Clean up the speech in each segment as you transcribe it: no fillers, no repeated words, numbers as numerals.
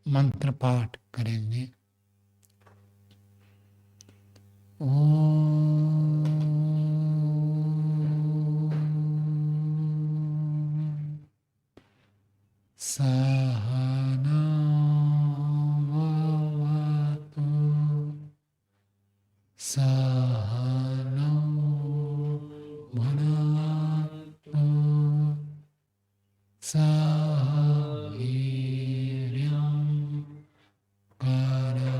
मंत्र पाठ करेंगे। ओम सहना भवतु सहनौ भुनक्तु सह वीर्यं करवावहै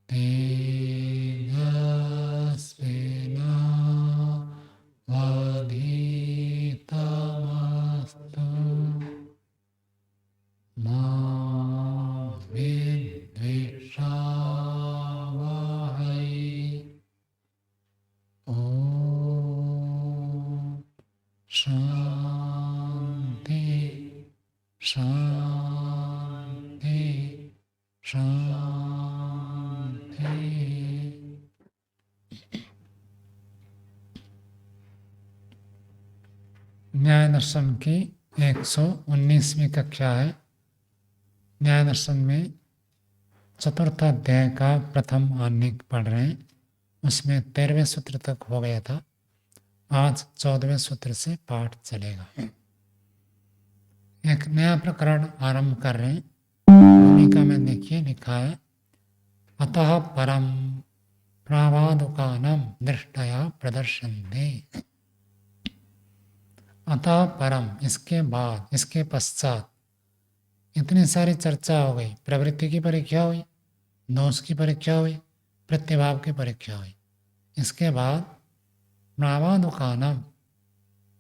तेजस्विनावधीतमस्तु मा विद्विषावहै। ॐ शान्ति शान्ति शान्ति। न्याय दर्शन की 119वीं कक्षा है। न्याय दर्शन में चतुर्थ अध्याय का प्रथम आर्निक पढ़ रहे हैं। उसमें 13वें सूत्र तक हो गया था। आज 14वें सूत्र से पाठ चलेगा। एक नया प्रकरण आरंभ कर रहे हैं। भूमिका में देखिए लिखा है, अतः परम प्रावादुकानम दृष्टया प्रदर्शन्ते। अतः परम, इसके बाद, इसके पश्चात इतनी सारी चर्चा हो गई। प्रवृत्ति की परीक्षा हुई, दोष की परीक्षा हुई, प्रत्यभाव की परीक्षा हुई। इसके बाद प्रावादुकानम,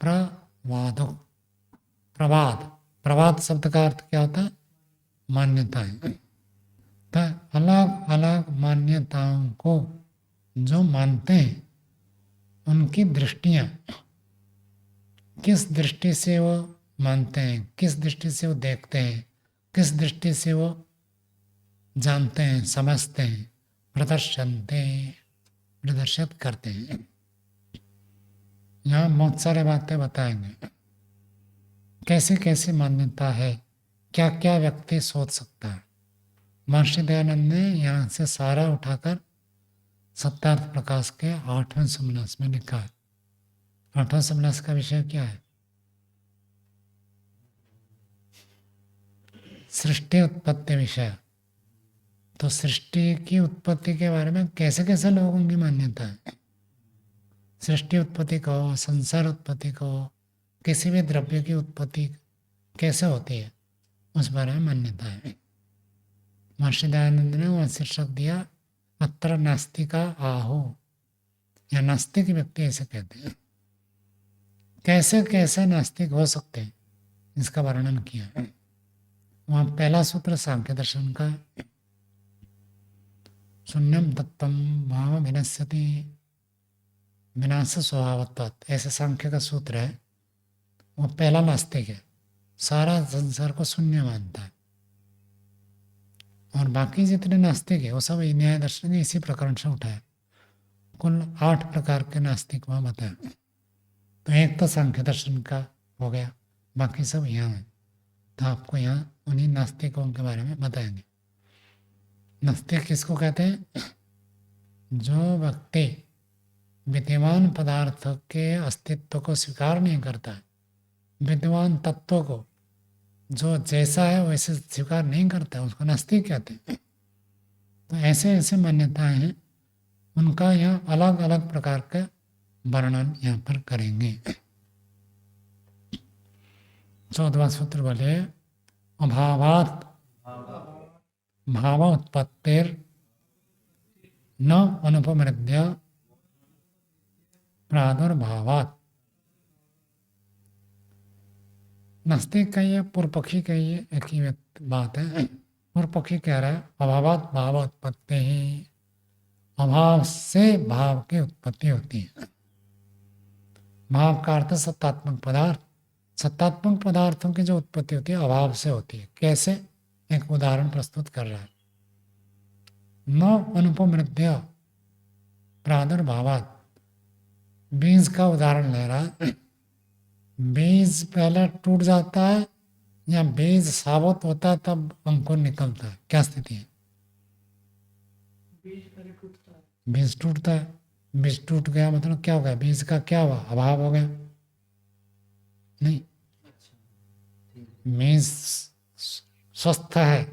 प्रवादुक, प्रवाद, प्रवाद शब्द का अर्थ क्या होता है? मान्यताएं। तो अलग अलग मान्यताओं को जो मानते हैं उनकी दृष्टियां, किस दृष्टि से वो मानते हैं, किस दृष्टि से वो देखते हैं, किस दृष्टि से वो जानते हैं, समझते हैं, प्रदर्शित करते हैं। यहाँ बहुत सारे बातें बताएंगे। कैसी कैसी मान्यता है, क्या क्या व्यक्ति सोच सकता है। महर्षि दयानंद ने यहाँ से सारा उठाकर सत्यार्थ प्रकाश के 8वें समन्यास में लिखा है। 8वां समन्यास का विषय क्या है? सृष्टि उत्पत्ति विषय। तो सृष्टि की उत्पत्ति के बारे में कैसे कैसे लोगों की मान्यता है। सृष्टि उत्पत्ति को, संसार उत्पत्ति को, किसी भी द्रव्य की उत्पत्ति कैसे होती है, उस बारे में मान्यता है। महर्षि दयानंद ने वह शीर्षक दिया, अत्र नास्तिका आहो, या नास्तिक व्यक्ति ऐसे कहते हैं। कैसे कैसे नास्तिक हो सकते हैं, इसका वर्णन किया है। वहाँ पहला सूत्र सांख्य दर्शन का, शून्यम तत्वम भाव विनश्यति विनाश स्वभावत्वात्, ऐसे सांख्य का सूत्र है। वो पहला नास्तिक है, सारा संसार को शून्य मानता है। और बाकी जितने नास्तिक है वो सब न्याय दर्शन ने इसी प्रकरण से उठाया। कुल 8 प्रकार के नास्तिक वहाँ बताया। तो एक तो सांख्य दर्शन का हो गया, बाकी सब यहाँ है। तो आपको यहाँ उन्हीं नास्तिकों के बारे में बताएंगे। नास्तिक किसको कहते हैं? जो व्यक्ति विद्यमान पदार्थ के अस्तित्व को स्वीकार नहीं करता है, विद्यमान तत्व को जो जैसा है वैसे स्वीकार नहीं करता है, उसको नास्तिक कहते हैं। तो ऐसे ऐसे मान्यताएं हैं, उनका यहाँ अलग अलग प्रकार का वर्णन यहाँ पर करेंगे। 14वां सूत्र बोले, अभावात् भाव उत्पत्तिर न अनुपमृद्य प्रादुर्भावात्। नास्तिक कहिए, पूर्व पक्षी कहिए, एक ही बात है। पूर्व पक्षी कह रहा है अभावात् भाव उत्पत्ति ही, अभाव से भाव की उत्पत्ति होती है। भाव का अर्थ सत्तात्मक पदार्थ, सत्तात्मक पदार्थों की जो उत्पत्ति होती है अभाव से होती है। कैसे? एक उदाहरण प्रस्तुत कर रहा है। न अनुपमृद्य प्रादुर्भावात्, बीज का उदाहरण ले रहा है। बीज पहले टूट जाता है या बीज साबुत होता है तब अंकुर निकलता है? क्या स्थिति है? बीज टूटता है। बीज टूट गया मतलब क्या हो गया? बीज का क्या हुआ? अभाव हो गया? नहीं, बीज स्वस्थ है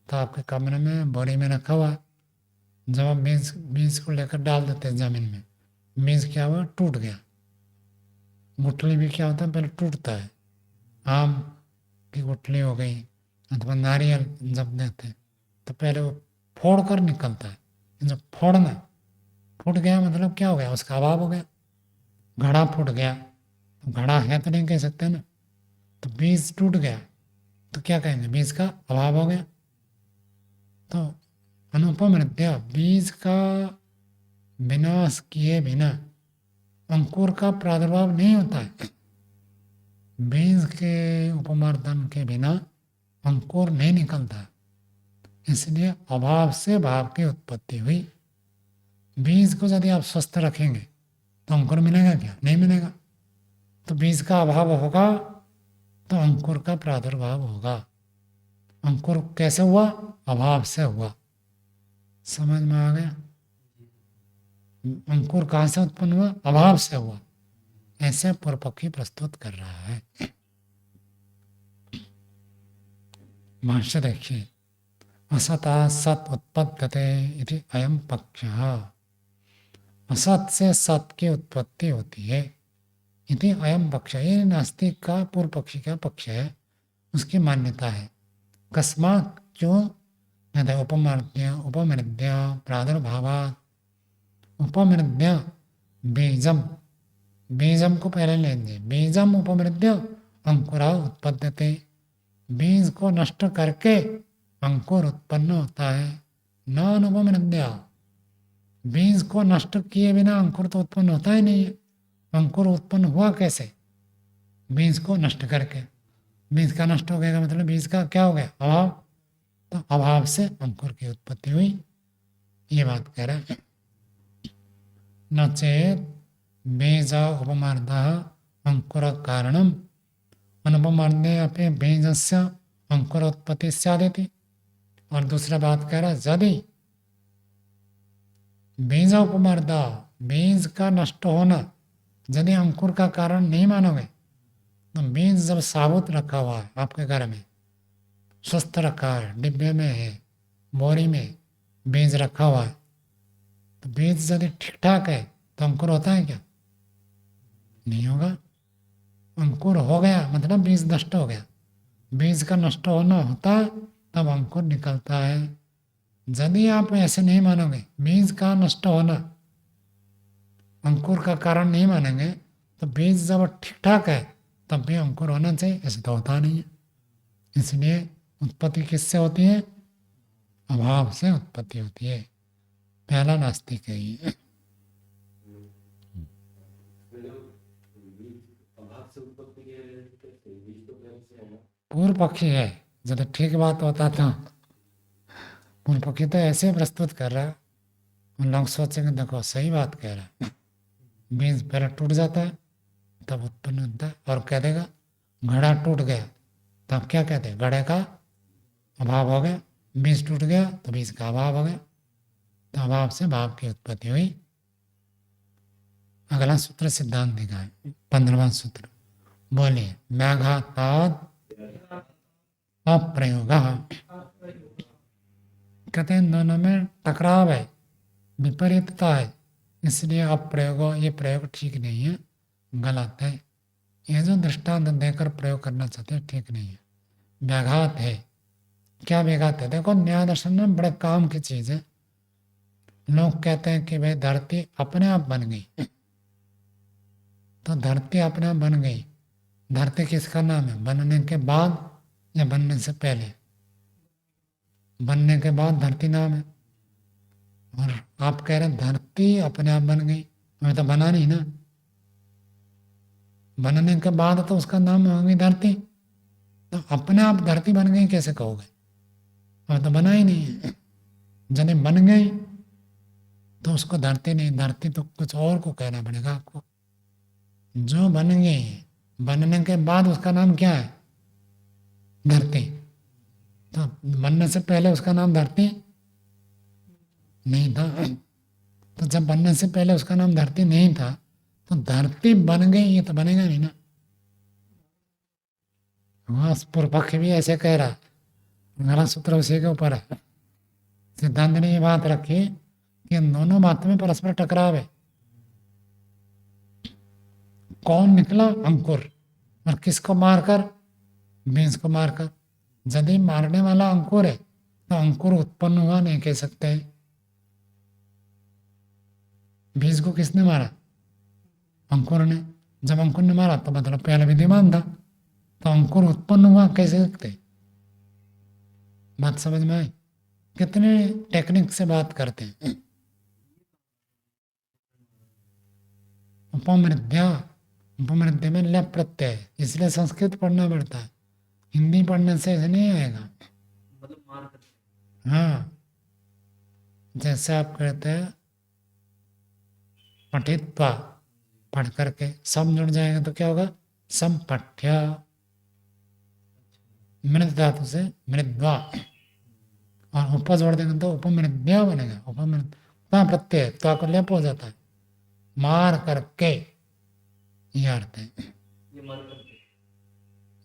तो आपके कमरे में बोरी में रखा हुआ है। जब आप बीज बीज को लेकर डाल देते हैं जमीन में, बीज क्या हुआ? टूट गया। गुठली भी क्या होता है? पहले टूटता है। आम की गुठली हो गई अथवा नारियल जब देते हैं तो पहले वो फोड़ कर निकलता है। जब फोड़ना फूट गया मतलब क्या हो गया? उसका अभाव हो गया। घड़ा फूट गया तो घड़ा है तो नहीं कह सकते ना। तो बीज टूट गया तो क्या कहेंगे? बीज का अभाव हो गया। तो अनुपमृत्य, बीज का विनाश किए बिना अंकुर का प्रादुर्भाव नहीं होता है। बीज के उपमर्दन के बिना अंकुर नहीं निकलता, इसलिए अभाव से भाव की उत्पत्ति हुई। बीज को यदि आप स्वस्थ रखेंगे तो अंकुर मिलेगा क्या? नहीं मिलेगा। तो बीज का अभाव होगा तो अंकुर का प्रादुर्भाव होगा। अंकुर कैसे हुआ? अभाव से हुआ। समझ में आ गया? अंकुर कहाँ से उत्पन्न हुआ? अभाव से हुआ। ऐसे पूर्व पक्षी प्रस्तुत कर रहा है। भाष्य देखिए, असता सत उत्पद्यते इति अयम पक्षः। असत से सत की उत्पत्ति होती है। इति अयम पक्ष, ये नास्तिक का पूर्व पक्षी का पक्ष है, उसकी मान्यता है। कस्मात्, क्यों? उपमर्द्य उपमृद्य प्रादुर्भावात्। उपमृद्य बीजम, बीजम को पहले लेंगे। बीजम उपमृद्य अंकुरा उत्पद्यते। बीज को नष्ट करके अंकुर उत्पन्न होता है। न अनुपमृद्य, बीज को नष्ट किए बिना अंकुर तो उत्पन्न होता ही नहीं है। अंकुर उत्पन्न हुआ कैसे? बीज को नष्ट करके। बीज का नष्ट हो गया मतलब बीज का क्या हो गया? अभाव। तो अभाव से अंकुर की उत्पत्ति हुई, ये बात कह रहा है। न चेत बीज उपमर्द अंकुर कारणम अनुपमर्दे अपने बीजस्य अंकुरोत्पत्ति स्यादिति। और दूसरा बात कह रहा है, यदि बीज उपमर्द, बीज का नष्ट होना यदि अंकुर का कारण नहीं मानोगे तो बीज जब साबुत रखा हुआ है आपके घर में, स्वस्थ रखा है, डिब्बे में है, बोरी में बीज रखा हुआ है, तो बीज यदि ठीक ठाक है तो अंकुर होता है क्या? नहीं होगा। अंकुर हो गया मतलब बीज नष्ट हो गया। बीज का नष्ट होना होता है तब अंकुर निकलता है। यदि आप ऐसे नहीं मानोगे, बीज का नष्ट होना अंकुर का कारण नहीं मानेंगे, तो बीज जब ठीक ठाक है तब भी अंकुर होना चाहिए, ऐसे तो होता नहीं है। इसलिए उत्पत्ति किससे होती है? अभाव से उत्पत्ति होती है। पहला नास्तिक है ये। पूर्व पक्षी है, जब ठीक बात होता तो पूर्व पक्षी तो ऐसे प्रस्तुत कर रहा है, उन लोग सोचेंगे देखो सही बात कह रहा है। बीज पहले टूट जाता है तब उत्पन्न होता है। और कह देगा घड़ा टूट गया तब क्या कहते हैं? घड़े का अभाव हो गया। बीज टूट गया तो बीज का अभाव हो गया, तो अभाव से भाव की उत्पत्ति हुई। अगला सूत्र सिद्धांत दिखा है, 15वां सूत्र। बोलिए, व्याघातात् अप्रयोग। कहते हैं दोनों में टकराव है, विपरीतता है, इसलिए अप्रयोग, ये प्रयोग ठीक नहीं है, गलत है। ये जो दृष्टांत देकर प्रयोग करना चाहते हैं ठीक नहीं है। व्याघात है। क्या व्याघात है? देखो न्याय दर्शन में बड़े काम की चीज है। लोग कहते हैं कि भाई धरती अपने आप बन गई, तो धरती अपने आप बन गई। धरती किसका नाम है? बनने के बाद या बनने से पहले? बनने के बाद धरती नाम है। और आप कह रहे हैं धरती अपने आप बन गई, हमें तो बना नहीं ना। बनने के बाद तो उसका नाम होगी धरती, तो अपने आप धरती बन गई कैसे कहोगे? हमें तो बना ही नहीं है। जब बन गई तो उसको धरती नहीं, धरती तो कुछ और को कहना पड़ेगा आपको। जो बन गई बनने के बाद उसका नाम क्या है? धरती। तो बनने से पहले उसका नाम धरती नहीं था। तो जब बनने से पहले उसका नाम धरती नहीं था तो धरती बन गई, ये तो बनेगा नहीं ना। वहां पूर्व पक्ष भी ऐसे कह रहा, गलत सूत्र उसी के ऊपर है। सिद्धांत ने ये बात रखी कि इन दोनों बातों में परस्पर टकराव है। कौन निकला? अंकुर। और किसको मारकर? बीज को मारकर। यदि मारने वाला अंकुर है तो अंकुर उत्पन्न हुआ नहीं कह सकते। बीज को किसने मारा? अंकुर ने। जब अंकुर ने मारा तो मतलब पहले विद्यमान था, तो अंकुर उत्पन्न हुआ कैसे सकते? बात समझ में आई? कितने टेक्निक से बात करते हैं। उपमृद्या, उपमृद्या में लप प्रत्यय है, इसलिए संस्कृत पढ़ना पड़ता है, हिंदी पढ़ने से ऐसे नहीं आएगा। हाँ, जैसे आप कहते हैं पठित्वा, पढ़ करके सम जुड़ जाएगा तो क्या होगा? संपठ्य। मृद धातु से मृद्वा, और उप जोड़ देंगे तो उपमृद्या बनेगा। उपमृद प्रत्यय त्वा को लेप हो जाता है, मार करके, ये अर्थ है।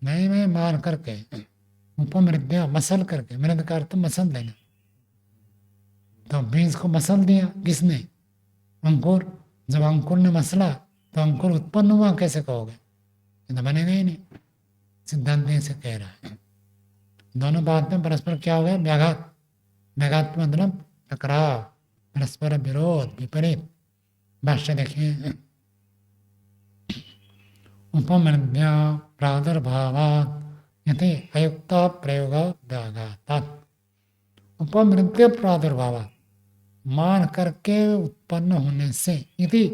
नहीं, मार करके। उपमृद्या मसल करके, मृद का अर्थ मसल देना। तो बीज को मसल दिया किसने? अंकुर। जब अंकुर ने मसला तो अंकुर उत्पन्न हुआ कैसे कहोगे? ये तो बनेगा ही नहीं। सिद्धांत से कह रहा है दोनों बात में परस्पर क्या हो गया? व्याघात। व्याघात मतलब टकराव, परस्पर विरोध, विपरीत। भाष्य देखिए, उपमृद्या प्रादुर्भावात् यदि अयुक्त प्रयोग व्याघातात्। उपमृद्य प्रादुर्भावात्, मान करके उत्पन्न होने से। यदि,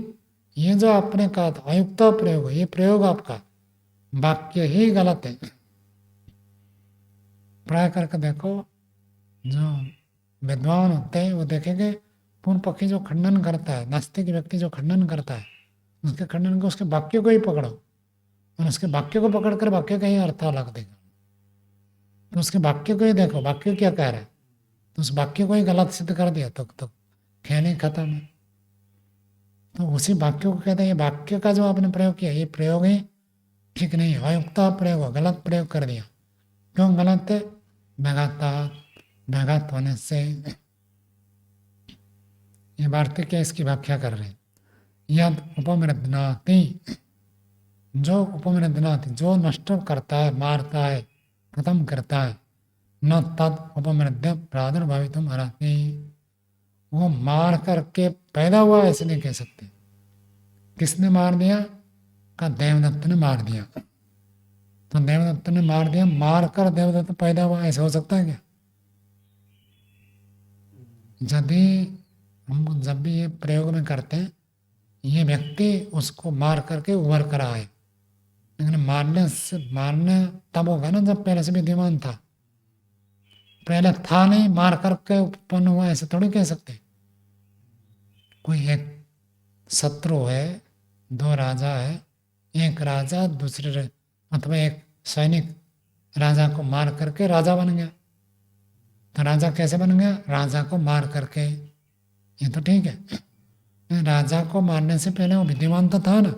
ये जो आपने कहा था अयुक्त प्रयोग, ये प्रयोग आपका वाक्य ही गलत है। प्राय करके देखो, जो विद्वान होते हैं वो देखेंगे पूर्ण पक्षी जो खंडन करता है, नास्तिक व्यक्ति जो खंडन करता है, उसके खंडन को, उसके वाक्य को ही पकड़ो और उसके वाक्य को पकड़कर वाक्य का ही अर्थ अलग देगा। तो उसके वाक्य को ही देखो, वाक्य क्या कह रहा है, तो उस वाक्य को ही गलत सिद्ध कर दिया तो खेल ही खत्म है। तो उसी वाक्य को कहते हैं, ये वाक्य का जो आपने प्रयोग किया ये प्रयोग ही ठीक नहीं है, अयुक्त प्रयोग, गलत प्रयोग कर दिया। क्यों गलत है? व्याघात होने से। ये वार्तिक क्या इसकी व्याख्या कर रहे हैं, यद उपमृदनाति, जो उपमृदनाति, जो नष्ट करता है, मारता है, खत्म करता है, न तद उपमृद्य प्रादुर्भावितुम अर्हति, वो मार करके पैदा हुआ ऐसे नहीं कह सकते। किसने मार दिया? का देवदत्त ने मार दिया। तो देवदत्त ने मार दिया, मार कर देवदत्त पैदा हुआ, ऐसा हो सकता है क्या? यदि हम जब भी ये प्रयोग में करते हैं, ये व्यक्ति उसको मार करके उभर कर आए, लेकिन मारने तब होगा ना जब पहले से विद्यमान था। पहले था नहीं, मार करके उत्पन्न हुआ, ऐसे थोड़ी कह सकते। कोई एक शत्रु है, दो राजा है, एक राजा दूसरे अथवा एक सैनिक राजा को मार करके राजा बन गया। तो राजा कैसे बन गया? राजा को मार करके। ये तो ठीक है, राजा को मारने से पहले वो विद्यमान तो था ना।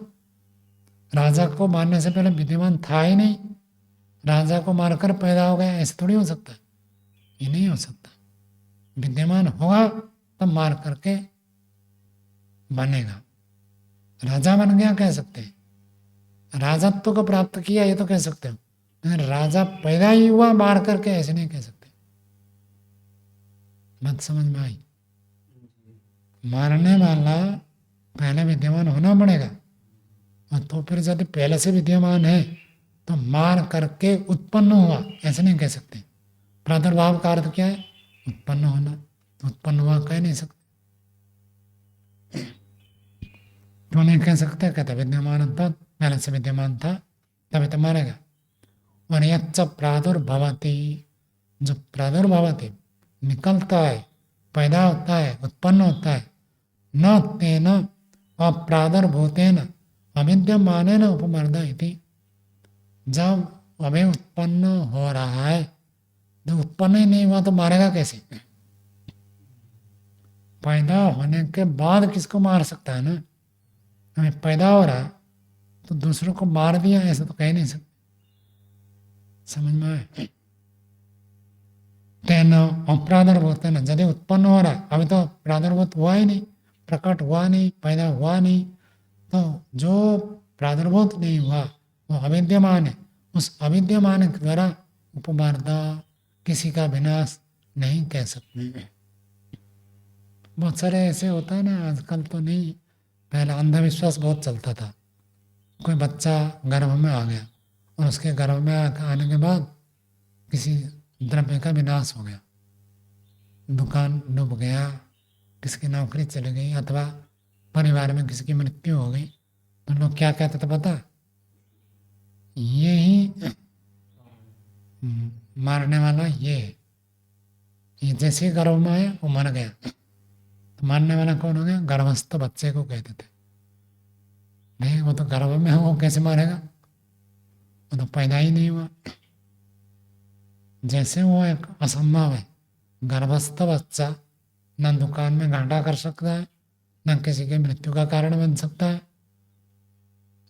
राजा को मारने से पहले विद्यमान था ही नहीं, राजा को मारकर पैदा हो गया, ऐसे थोड़ी हो सकता है। ये नहीं हो सकता, विद्यमान होगा तब मार करके बनेगा। राजा बन गया कह सकते हैं, राजत्व को प्राप्त किया ये तो कह सकते हो, लेकिन राजा पैदा ही हुआ मार करके ऐसे नहीं कह सकते। बात समझ में आई? मारने वाला पहले विद्यमान होना पड़ेगा, और तो फिर यदि पहले से विद्यमान है तो मार करके उत्पन्न हुआ ऐसे नहीं कह सकते। प्रादुर्भाव का अर्थ क्या है? उत्पन्न होना। तो उत्पन्न हुआ कह नहीं सकते। क्यों नहीं कह सकते? कहते विद्यमान था, पहले से विद्यमान था तभी तो मारेगा। और यच्च प्रादुर्भवति, जो प्रादुर्भवति निकलता है, पैदा होता है, उत्पन्न होता है, न तेन अप्रादुर्भूतेन अविद्यमानेन उपमर्द इति, जब अभी उत्पन्न हो रहा है, जब उत्पन्न ही नहीं हुआ तो मारेगा कैसे? पैदा होने के बाद किसको मार सकता है ना? हमें पैदा हो रहा है तो दूसरों को मार दिया ऐसा तो कह नहीं सकते। समझ में आए? तेन प्रादुर्भूत है ना, यदि उत्पन्न हो रहा है, अभी तो प्रादुर्भूत हुआ ही नहीं, प्रकट हुआ नहीं, पैदा हुआ नहीं, तो जो प्रादुर्भूत नहीं हुआ वो अविद्यमान है। उस अविद्यमान के द्वारा उपबाधा किसी का विनाश नहीं कह सकते। बहुत सारे ऐसे होता है ना, आजकल तो नहीं, पहले अंधविश्वास बहुत चलता था। कोई बच्चा गर्भ में आ गया और उसके गर्भ में आने के बाद किसी द्रव्य का विनाश हो गया, दुकान डूब गया, किसी की नौकरी चली गई, अथवा परिवार में किसी की मृत्यु हो गई, तो लोग क्या कहते थे पता? ये ही मारने वाला ये है। ये जैसे गर्भ में आया वो मर गया, तो मारने वाला कौन हो गया? गर्भस्थ बच्चे को कहते थे। नहीं, वो तो गर्भ में है, वो कैसे मारेगा? वो तो पैदा ही नहीं हुआ। जैसे वो एक असंभव है, गर्भस्थ बच्चा न दुकान में घाटा कर सकता है, न किसी के मृत्यु का कारण बन सकता है,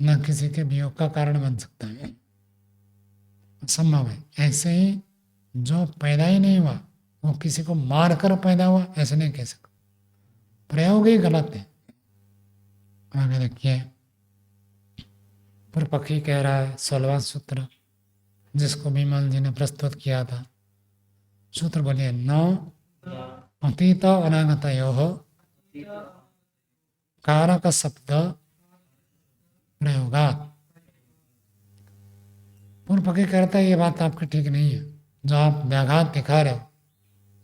न किसी के वियोग का कारण बन सकता है, असंभव है। ऐसे ही जो पैदा ही नहीं हुआ वो किसी को मार कर पैदा हुआ ऐसे नहीं कह सकते, प्रयोग ही गलत है। आगे देखिए, पूर्व पक्षी कह रहा है 16वां सूत्र, जिसको विमल जी ने प्रस्तुत किया था। सूत्र बोलिए, नौ अतीत अनागतयोः कारक शब्द प्रयोगात्। पूर्व पक्षी कहता है ये बात आपकी ठीक नहीं है। जो आप व्याघात दिखा रहे हो,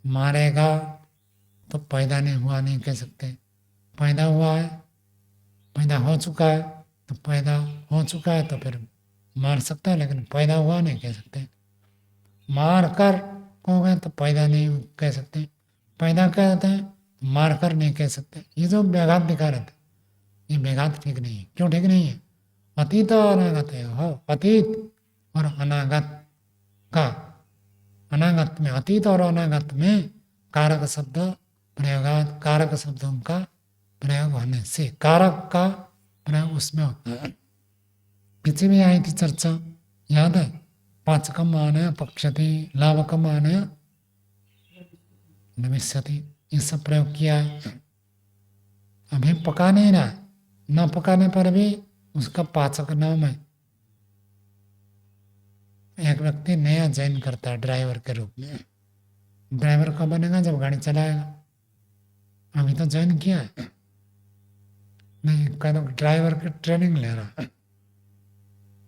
मारेगा तो पैदा नहीं हुआ नहीं कह सकते, पैदा हुआ है, पैदा हो चुका है, तो पैदा हो चुका है तो फिर मार सकता है, लेकिन पैदा हुआ नहीं कह सकते। मार कर कहोगे तो पैदा नहीं कह सकते, पैदा कहते हैं, मार कर नहीं कह सकते। ये जो व्याघात दिखा रहे थे, ये व्याघात ठीक नहीं है। क्यों ठीक नहीं है? अतीत और अनागत है, हो अतीत और अनागत का, अनागत में, अतीत और अनागत में कारक शब्द प्रयोगात, कारक शब्दों का प्रयोग होने से, कारक का प्रयोग उसमें होता है। पीछे भी आई थी चर्चा, याद है? पाचकम आनय पक्षति, लाभकम आनय नविष्यति, ये सब प्रयोग किया है। अभी पका नहीं रहा, न पकाने पर भी उसका पाचक नाम है। एक व्यक्ति नया ज्वाइन करता है ड्राइवर के रूप में। ड्राइवर कब बनेगा? जब गाड़ी चलाएगा। अभी तो ज्वाइन किया है, नहीं कह दो ड्राइवर की ट्रेनिंग ले रहा है,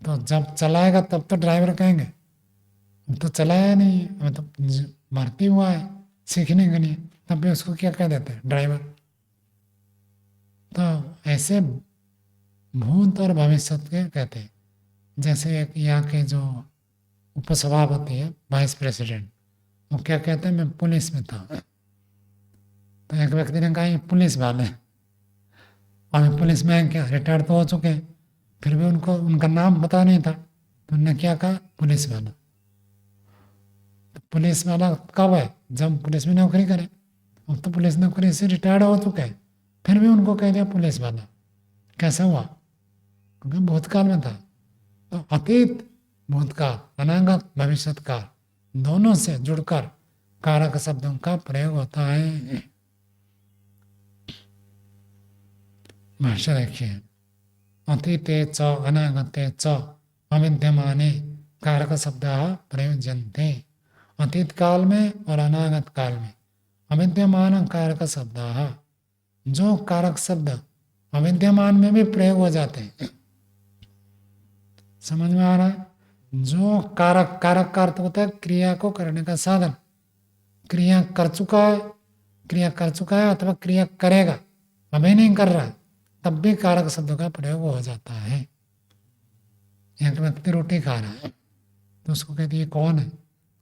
तो जब चलाएगा तब तो ड्राइवर कहेंगे। तो चलाया नहीं, मतलब भर्ती हुआ है, सीखने के लिए, तब भी उसको क्या कह देते हैं? ड्राइवर। तो ऐसे भूत और भविष्य के कहते हैं। जैसे एक यहाँ के जो उपसभापति है, वाइस प्रेसिडेंट, वो क्या कहते हैं? मैं पुलिस में था। तो एक व्यक्ति ने कहा ये पुलिस वाले, और पुलिस में क्या रिटायर तो हो चुके हैं, फिर भी उनको उनका नाम पता नहीं था, तो उन्होंने क्या कहा? पुलिस वाला। तो पुलिस वाला कब है? जब पुलिस में नौकरी करे। अब तो पुलिस नौकरी से रिटायर्ड हो चुके हैं, फिर भी उनको कह दिया पुलिस वाला। कैसे हुआ? क्योंकि भूतकाल में था। तो अतीत, भूतकाल, अनागत, भविष्यकाल, दोनों से जुड़कर कारक शब्दों का प्रयोग होता है। भाषा देखिए, अतीते च अनागते च अविद्यमाने कारक शब्दाः प्रयुज्यन्ते। अतीत काल में और अनागत काल में अविद्यमान कारक शब्दाः, जो कारक शब्द अविद्यमान में भी प्रयोग हो जाते हैं। समझ में आ रहा है? जो कारक, कारक का अर्थ होता है क्रिया को करने का साधन। क्रिया कर चुका है, क्रिया कर चुका है अथवा क्रिया करेगा, अभी नहीं कर रहा, तब भी कारक शब्द का प्रयोग हो जाता है। एक व्यक्ति रोटी खा रहा है, तो उसको कहती है कौन है?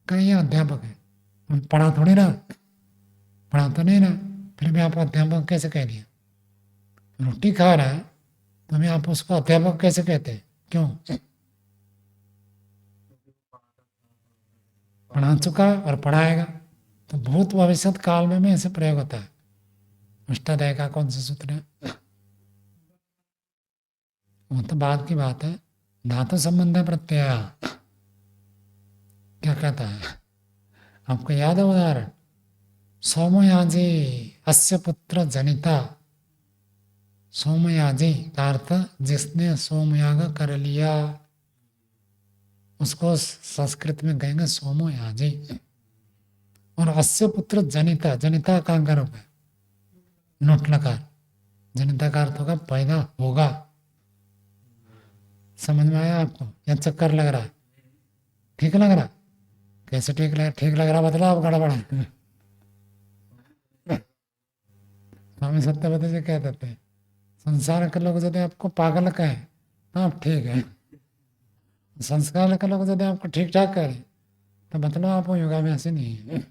कहीं अध्यापक है। पढ़ा थोड़ी ना, पढ़ा तो नहीं ना, फिर भी आप अध्यापक कैसे कह दिया? रोटी खा रहा है तो भी आप उसको अध्यापक कैसे कहते हैं? क्यों? पढ़ा चुका और पढ़ाएगा। तो भूत भविष्य काल में ऐसे प्रयोग होता है। अष्टाध्याय का कौन सा सूत्र है? वो तो बाद की बात है। धातु संबंध है प्रत्यय। क्या कहता है आपको याद है उदाहरण? सोमयाजी अस्य पुत्र जनिता। सोमयाजी का अर्थ जिसने सोमयाग कर लिया, उसको संस्कृत में कहेंगे सोमयाजी। और अस्य पुत्र जनिता, जनिता का गर्भ है नोट लकार। जनिता का अर्थ होगा पैदा होगा। समझ में आया आपको या चक्कर लग रहा है? ठीक लग रहा? कैसे ठीक लग? ठीक लग रहा बताओ, आप गड़बड़ है। स्वामी सत्यवती जी कहते थे संसार के लोग यदि आपको पागल कहें तो आप ठीक है, संस्कार के लोग यदि आपको ठीक ठाक करें तो मतलब आप योगा में ऐसे नहीं है।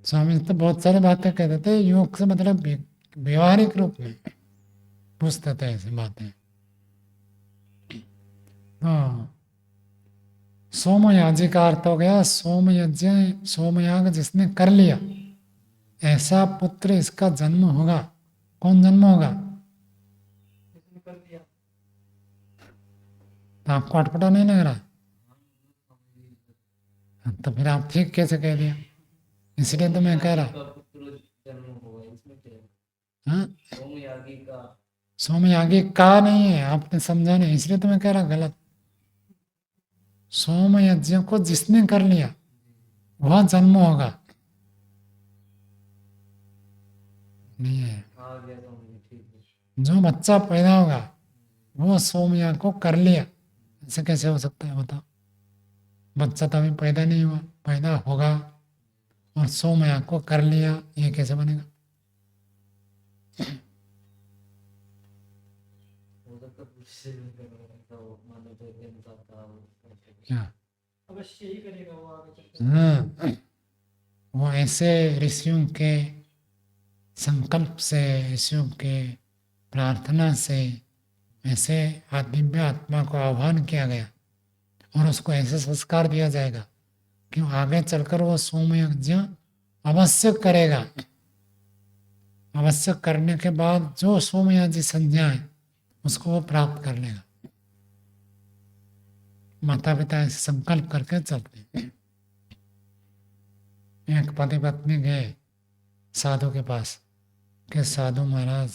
स्वामी तो बहुत सारी बातें कहते थे, योग से मतलब व्यवहारिक रूप में पूछते थे ऐसी बातें। हाँ, सोमयाजी का अर्थ हो गया सोमयज्ञ, सोमयाग जिसने कर लिया, ऐसा पुत्र इसका जन्म होगा। कौन जन्म होगा? तो आपको अटपटा नहीं लग रहा? तो फिर आप ठीक कैसे कह दिया? इसलिए तो मैं कह रहा। हाँ, सोमयागी का नहीं है, आपने समझा नहीं, इसलिए तो मैं कह रहा गलत। सोम यज्ञ को जिसने कर लिया वह जन्म होगा, नहीं है। जो बच्चा पैदा होगा वो सोमयाग को कर लिया, ऐसे कैसे हो सकता है बताओ? बच्चा तो अभी पैदा नहीं हुआ, पैदा होगा और सोमयाग को कर लिया, ये कैसे बनेगा? क्या अवश्य ही करेगा वो आगे। हाँ, वो ऐसे ऋषियों के संकल्प से, ऋषियों के प्रार्थना से ऐसे दिव्य आत्मा को आह्वान किया गया और उसको ऐसे संस्कार दिया जाएगा कि आगे चलकर वो सोमयज्ञ अवश्य करेगा। अवश्य करने के बाद जो सोमयाजी संज्ञा है उसको वो प्राप्त कर लेगा। माता पिता ऐसे संकल्प करके चलते हैं। एक पति पत्नी गए साधु के पास कि साधु महाराज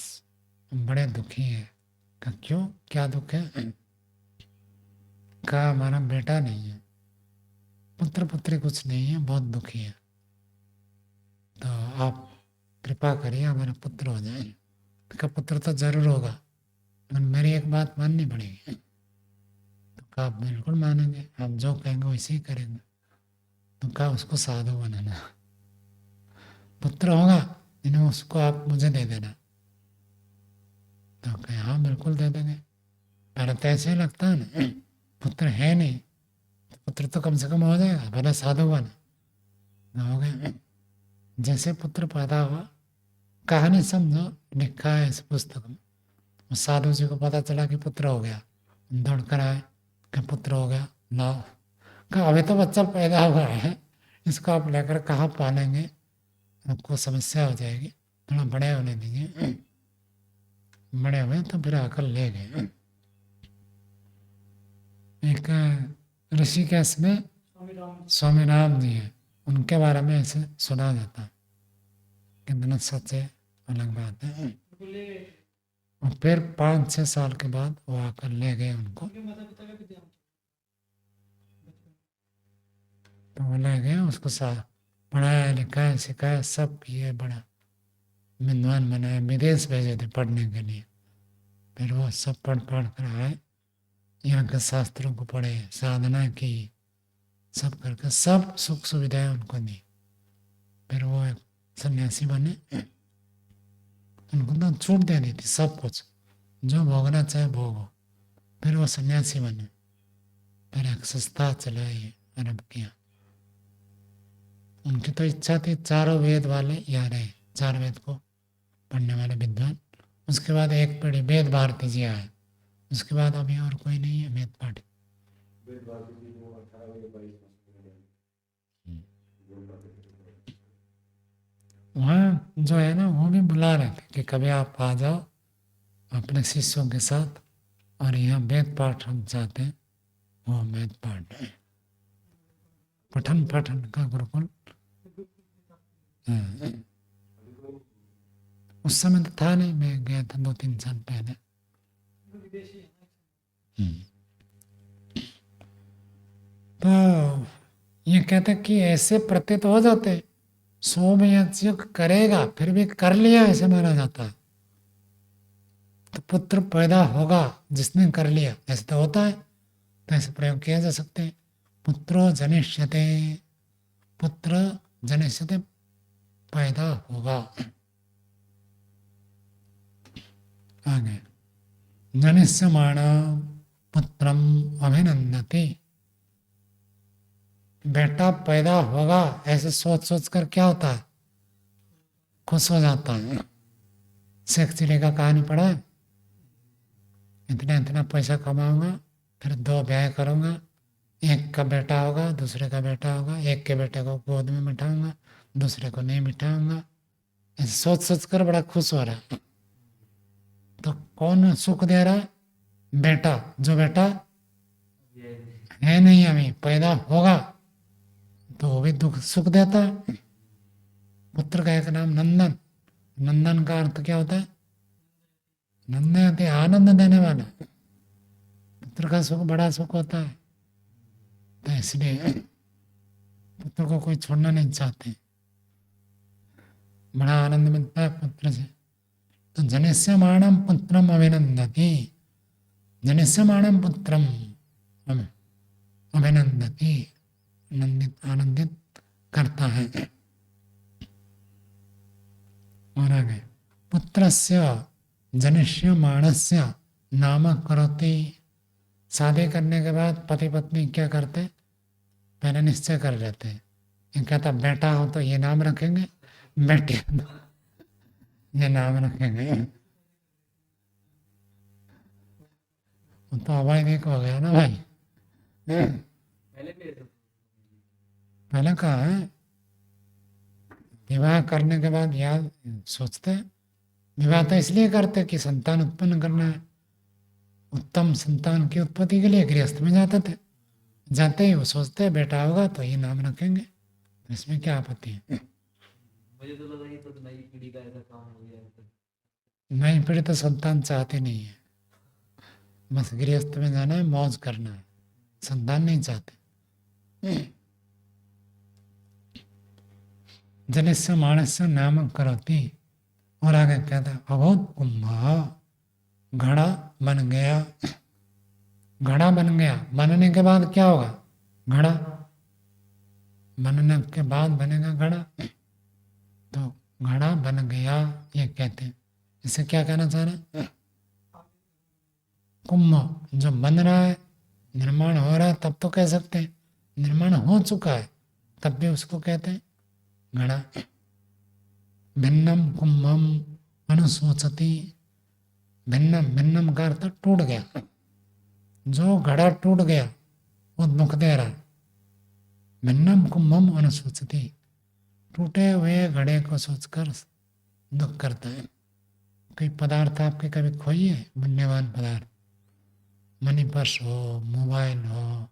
बड़े दुखी हैं। कहा क्यों, क्या दुख है? कहा हमारा बेटा नहीं है, पुत्र पुत्री कुछ नहीं है, बहुत दुखी है, तो आप कृपा करिए हमारा पुत्र हो जाए। तो कहा पुत्र तो जरूर होगा, लेकिन मेरी एक बात माननी पड़ेगी। तो कहा बिल्कुल मानेंगे, आप जो कहेंगे वैसे ही करेंगे। तो कहा उसको साधु बनाना, पुत्र होगा लेकिन उसको आप मुझे दे देना। तो कहे हाँ बिल्कुल दे देंगे। पहले तो ऐसे ही लगता है ना, पुत्र है नहीं तो पुत्र तो कम से कम हो जाएगा, भले साधु बना। तो हो गया। जैसे पुत्र पैदा हुआ, कहानी समझो, लिखा है इस पुस्तक में। उस साधु जी को पता चला कि पुत्र हो गया, दौड़ कर आए कि पुत्र हो गया ना। कहा अभी तो बच्चा पैदा हुआ है, इसको आप लेकर कहाँ पालेंगे, आपको समस्या हो जाएगी, थोड़ा बड़े होने दीजिए। बड़े हुए तो फिर आकर ले गए। एक ऋषिकेश में स्वामी राम जी हैं, उनके बारे में ऐसे सुना जाता है, कितना सच है अलग बात है। और फिर 5-6 साल के बाद वो आकर ले गए उनको। तो वो ले गए उसको, पढ़ाया लिखाया सिखाया सब, ये बड़ा विद्वान बनाया, विदेश भेजे थे पढ़ने के लिए। फिर वो सब पढ़ पढ़ कर आए, यहाँ के शास्त्रों को पढ़े, साधना की, सब करके सब सुख सुविधाएं उनको दी। फिर वो एक सन्यासी बने, उनको तो छूट दे दी थी सब कुछ, जो भोगना चाहे भोगो। फिर वो सन्यासी बने, फिर एक संस्था चलाई आरंभ किया। उनकी तो इच्छा थी चारों वेद वाले यहाँ रहे, 4 वेद को पढ़ने वाले विद्वान उसके बाद एक पीढ़ी वेद भारती जी आए, उसके बाद अभी और कोई नहीं है वेद पाठी। वहाँ जो है ना वो भी बुला रहे थे कि कभी आप आ जाओ अपने शिष्यों के साथ, और यहाँ वेद पाठ हम चाहते हैं, वो वेद पाठ है, पठन पठन का गुरुकुल। हाँ। उस समय तो था नहीं, मैं गया था 2-3 साल पहले। विदेशी है। तो ये कहते कि ऐसे प्रतीत हो जाते, सोमयज्ञ करेगा फिर भी कर लिया ऐसे माना जाता है, तो पुत्र पैदा होगा जिसने कर लिया, ऐसे तो होता है, तो ऐसे प्रयोग किया जा सकते हैं। पुत्रो जनिष्यते, पुत्र जनिष्यते पैदा होगा। आगे जनिष्यमाण पुत्रम अभिनंदति, बेटा पैदा होगा ऐसे सोच सोच कर क्या होता है, खुश हो जाता है। शेख चिड़ी का कहानी पढ़ा है, इतना इतना पैसा कमाऊंगा, फिर 2 ब्याह करूंगा, एक का बेटा होगा दूसरे का बेटा होगा, एक के बेटे को गोद में बिठाऊंगा दूसरे को नहीं बिठाऊंगा, ऐसे सोच सोच कर बड़ा खुश हो रहा है। तो कौन सुख दे रहा है? बेटा, जो बेटा है नहीं अभी, पैदा होगा तो वो भी दुख सुख देता है। पुत्र का एक नाम नंदन, नंदन का अर्थ क्या होता है? नंदन आनंद देने वाला, पुत्र का सुख बड़ा सुख होता है, तो इसलिए पुत्र को कोई छोड़ना नहीं चाहते, बड़ा आनंद मिलता है पुत्र से। तो जनिष्यमाणम पुत्रम अभिनंदति, जनिष्यमाणम पुत्रम अभिनंदति, आनंदित करता है। और आगे पुत्रस्य जनिष्यमाणस्य नाम करोति, शादी करने के बाद पति पत्नी क्या करते, पहले निश्चय कर लेते हैं, ये कहता बेटा हो तो ये नाम रखेंगे, बेटी हो तो ये नाम रखेंगे। वो तो अवैधिक हो गया ना भाई। पहले भी ऐसा था। पहले कहा है विवाह करने के बाद याद सोचते हैं, विवाह तो इसलिए करते कि संतान उत्पन्न करना है, उत्तम संतान की उत्पत्ति के लिए गृहस्थ में जाते थे, जाते ही वो सोचते हैं बेटा होगा तो ये नाम रखेंगे, तो इसमें क्या आपत्ति है? मुझे तो लगा ये तो नई पीढ़ी का ऐसा काम हो गया है। नई पीढ़ी तो संतान चाहती नहीं है, बस गृहस्थ में जाना है, मौज करना है, संतान नहीं चाहते। जनिष्य मानस्य नाम करोति, और आगे कहता है अभूत कुंभ, घड़ा बन गया, घड़ा बन गया, बनने के बाद क्या होगा? घड़ा, बनने के बाद बनेगा घड़ा, तो घड़ा बन गया ये कहते हैं। इसे क्या कहना चाह रहे हैं? कुंभ जो बन रहा है, निर्माण हो रहा है तब तो कह सकते हैं, निर्माण हो चुका है तब भी उसको कहते हैं घड़ा। भिन्नम कुंभम अनुशोचति, भिन्नम, भिन्नम का अर्थ टूट गया, जो घड़ा टूट गया वो दुख दे रहा है। भिन्नम कुंभम अनुशोचति, टूटे हुए घड़े को सोचकर दुख करता है। कोई पदार्थ आपके कभी खोई है, मूल्यवान पदार्थ, मनी पर्स हो, मोबाइल हो,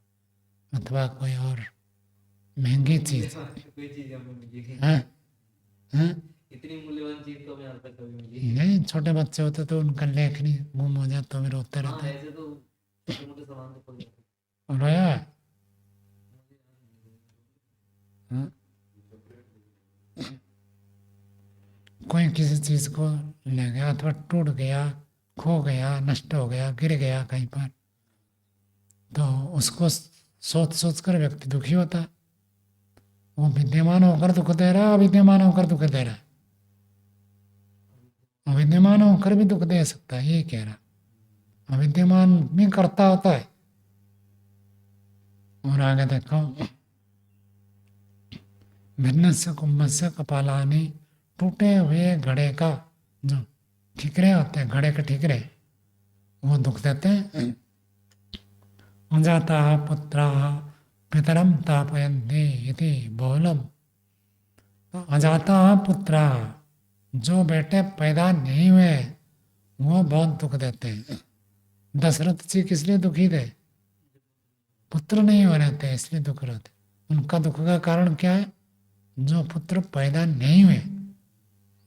अथवा कोई और महंगी चीज, कोई चीज हमें मिली हाँ हाँ, इतनी मूल्यवान चीज तो हमें आज तक कभी मिली नहीं, छोटे बच्चे होते तो उनका लेखनी गुम हो जाता, फिर रोते हाँ रहते हैं। ऐसे तो छोटे मोटे सामान तो खोल जाते और रोया है? हाँ? कोई किसी चीज को ले गया अथवा टूट गया, खो गया, नष्ट हो गया, गिर गया कहीं पर, तो उसको सोच सोच कर व्यक्ति दुखी होता है। वो विद्यमान होकर दुख दे रहा है, अविद्यमान होकर दुख दे रहा है। अविद्यमान होकर भी दुख दे सकता है, ये कह रहा, अविद्यमान भी करता होता है। और आगे देखो भिन्न से कुंभ से कपालानी, टूटे हुए घड़े का जो ठिकरे होते हैं, घड़े के ठिकरे, वो दुख देते हैं। अजाता पुत्रा पितरम तापयन्ति इति बहुलम। तो अजाता पुत्रा, जो बेटे पैदा नहीं हुए वो बहुत दुख देते हैं। दशरथ जी किस लिए दुखी थे? पुत्र नहीं हो रहे थे इसलिए दुख रहे थे। उनका दुख का कारण क्या है? जो पुत्र पैदा नहीं हुए,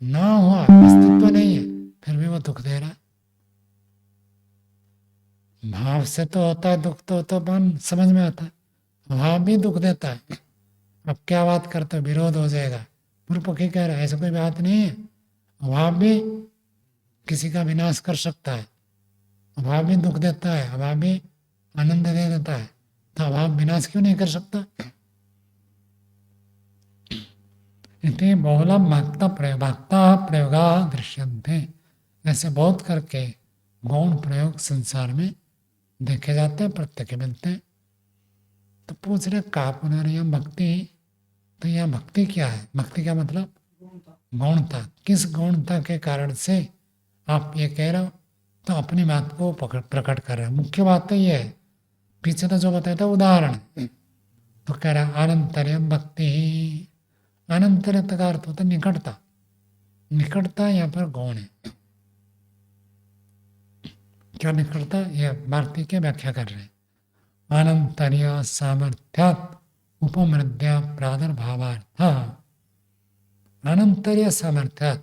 ना हुआ, अस्तित्व नहीं है, फिर भी वो दुख दे रहा है। भाव से तो होता है दुख, तो मन समझ में आता है, भाव भी दुख देता है। अब क्या बात करते हो, विरोध हो जाएगा। पूर्व पक्षी कह रहा है ऐसा कोई बात नहीं है, अभाव भी किसी का विनाश कर सकता है, अभाव भी दुख देता है, अभाव भी आनंद दे देता है, तो अभाव विनाश क्यों नहीं कर सकता? इति बहुलम भक्ता प्रयोगा दृश्यन्ते। ऐसे बहुत करके गौण प्रयोग संसार में देखे जाते हैं, प्रत्यक्ष मिलते हैं। तो पूछ रहे का पुनर्यम भक्ति, तो यहाँ भक्ति क्या है? भक्ति का मतलब गौणता। किस गौणता के कारण से आप ये कह रहे हो? तो अपनी बात को प्रकट कर रहे हैं। मुख्य बात तो ये है, पीछे तो जो बताया था उदाहरण, तो कह रहा है अनंतर्यम भक्ति। अनंतर्यता का अर्थ होता है निकटता। निकटता यहाँ पर गौण है। क्या निकटता? यह भारती की व्याख्या कर रहे हैं। अनंतर्य सामर्थ्यात् उपमृद्य प्रादुर्भावार्थ। अनंतर्य सामर्थ्यात्,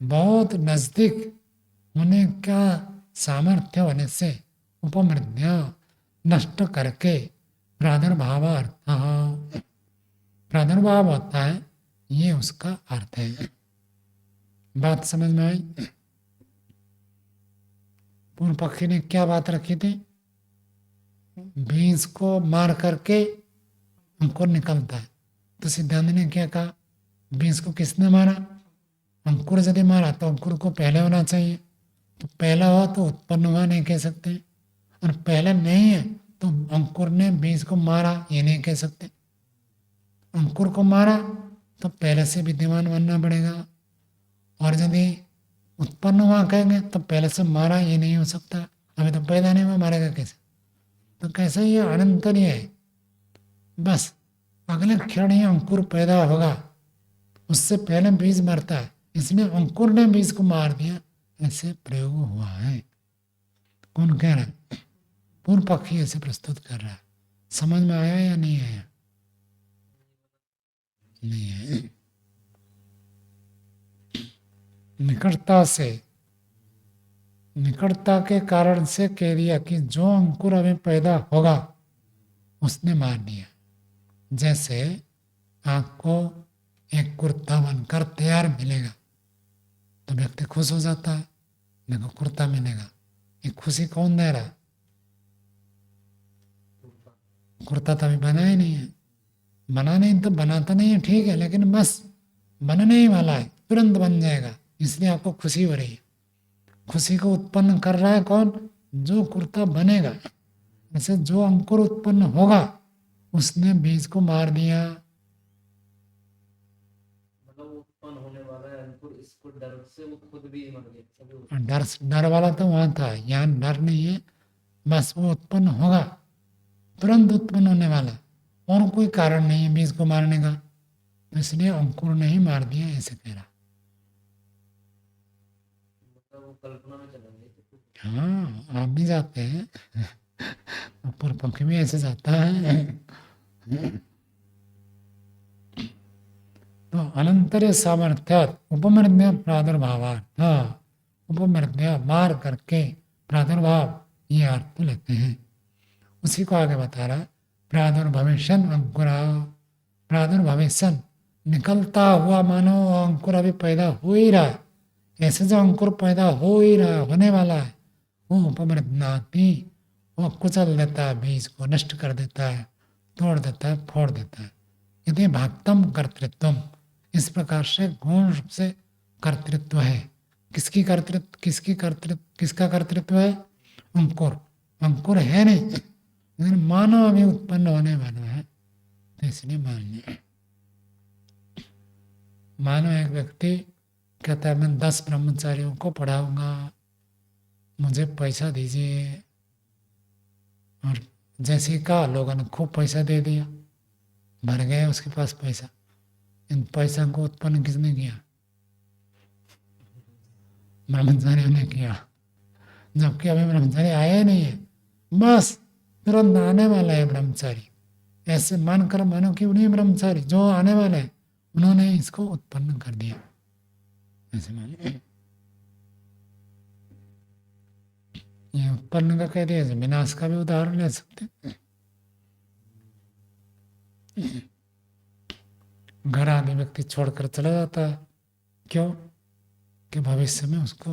बहुत नजदीक होने का सामर्थ्य होने से, उपमृद्य नष्ट करके, प्रादुर्भावार्थ, प्रादुर्भाव होता है, ये उसका अर्थ है। बात समझ में आई? पूर्व पक्षी ने क्या बात रखी थी? बीज को मार करके अंकुर निकलता है। तो सिद्धांत ने क्या कहा? बीज को किसने मारा? अंकुर यदि मारा तो अंकुर को पहले होना चाहिए, तो पहला हो तो उत्पन्न हुआ नहीं कह सकते, और पहले नहीं है तो अंकुर ने बीज को मारा ये नहीं कह सकते। अंकुर को मारा तो पहले से विद्यमान बनना पड़ेगा, और यदि उत्पन्न हुआ कहेंगे तो पहले से मारा ये नहीं हो सकता, अभी तो पैदा नहीं हुआ, मारेगा कैसे? तो कैसे ये अनंतरीय है, बस अगले क्षण ही अंकुर पैदा होगा, उससे पहले बीज मरता है, इसलिए अंकुर ने बीज को मार दिया, ऐसे प्रयोग हुआ है। कौन कह रहा है? पूर्व पक्षी ऐसे प्रस्तुत कर रहा है। समझ में आया या नहीं आया? नहीं है। निकटता से, निकटता के कारण से कह दिया कि जो अंकुर अभी पैदा होगा उसने मार दिया। जैसे आपको एक कुर्ता बनकर तैयार मिलेगा तो व्यक्ति खुश हो जाता है, देखो कुर्ता मिलेगा। ये खुशी कौन दे रहा है? कुर्ता तो अभी बना ही नहीं है। बना नहीं तो बनाता नहीं है, ठीक है, लेकिन बस बनने ही वाला है, तुरंत बन जाएगा, इसलिए आपको खुशी हो रही है। खुशी को उत्पन्न कर रहा है कौन? जो कुर्ता बनेगा। ऐसे जो अंकुर उत्पन्न होगा उसने बीज को मार दिया। मतलब वो उत्पन्न होने वाला है अंकुर, इसको डर से वो खुद भी मर गया, सभी डर, डर वाला तो वहां था, यहाँ डर नहीं है, बस वो उत्पन्न होगा, तुरंत उत्पन्न होने वाला, और कोई कारण नहीं है बीज को मारने का, तो इसलिए अंकुर ने ही मार दिया, ऐसे कह रहा। मतलब वो कल्पना में चला गया। हाँ, आप भी जाते हैं, पूर्व पक्षी भी ऐसे जाता है। तो अनंतर्य सामर्थ्यात् उपमृद्य प्रादुर्भावात्, उपमृद्य मार करके, प्रादुर्भाव ये अर्थ लेते हैं। उसी को आगे बता रहा, प्रादुर्भविष्यन् अंकुरा। प्रादुर्भविष्यन्, निकलता हुआ, मानो अंकुर अभी पैदा हो ही रहा है, ऐसे जो अंकुर पैदा हो ही रहा, होने वाला है, वो उपमृद्नाति, वो कुचल देता है, बीज को नष्ट कर देता है, तोड़ देता है, फोड़ देता है। यदि भाक्तम कर्तृत्व, इस प्रकार से गौण रूप से कर्तृत्व है। किसकी कर्तृत्व, किसका कर्तृत्व है? अंकुर। अंकुर है नहीं, लेकिन मानव अभी उत्पन्न होने वाला है, तो इसलिए मान लिया। मानो एक व्यक्ति कहता है मैं 10 ब्रह्मचारियों को पढ़ाऊंगा, मुझे पैसा दीजिए। और जैसे ही कहा लोगों ने खूब पैसा दे दिया, भर गया उसके पास पैसा। इन पैसा को उत्पन्न किसने किया? ब्रह्मचारियों ने किया, जबकि अभी ब्रह्मचारी आया ही नहीं है, बस तुरंत आने वाला है ब्रह्मचारी। ऐसे मानकर मानो कि उन्हीं ब्रह्मचारी जो आने वाले हैं उन्होंने इसको उत्पन्न कर दिया, ऐसे मानो। ये उत्पन्न का कह दिया, विनाश का भी उदाहरण ले सकते हैं। घर आदि व्यक्ति छोड़कर चला जाता है, क्यों? कि भविष्य में उसको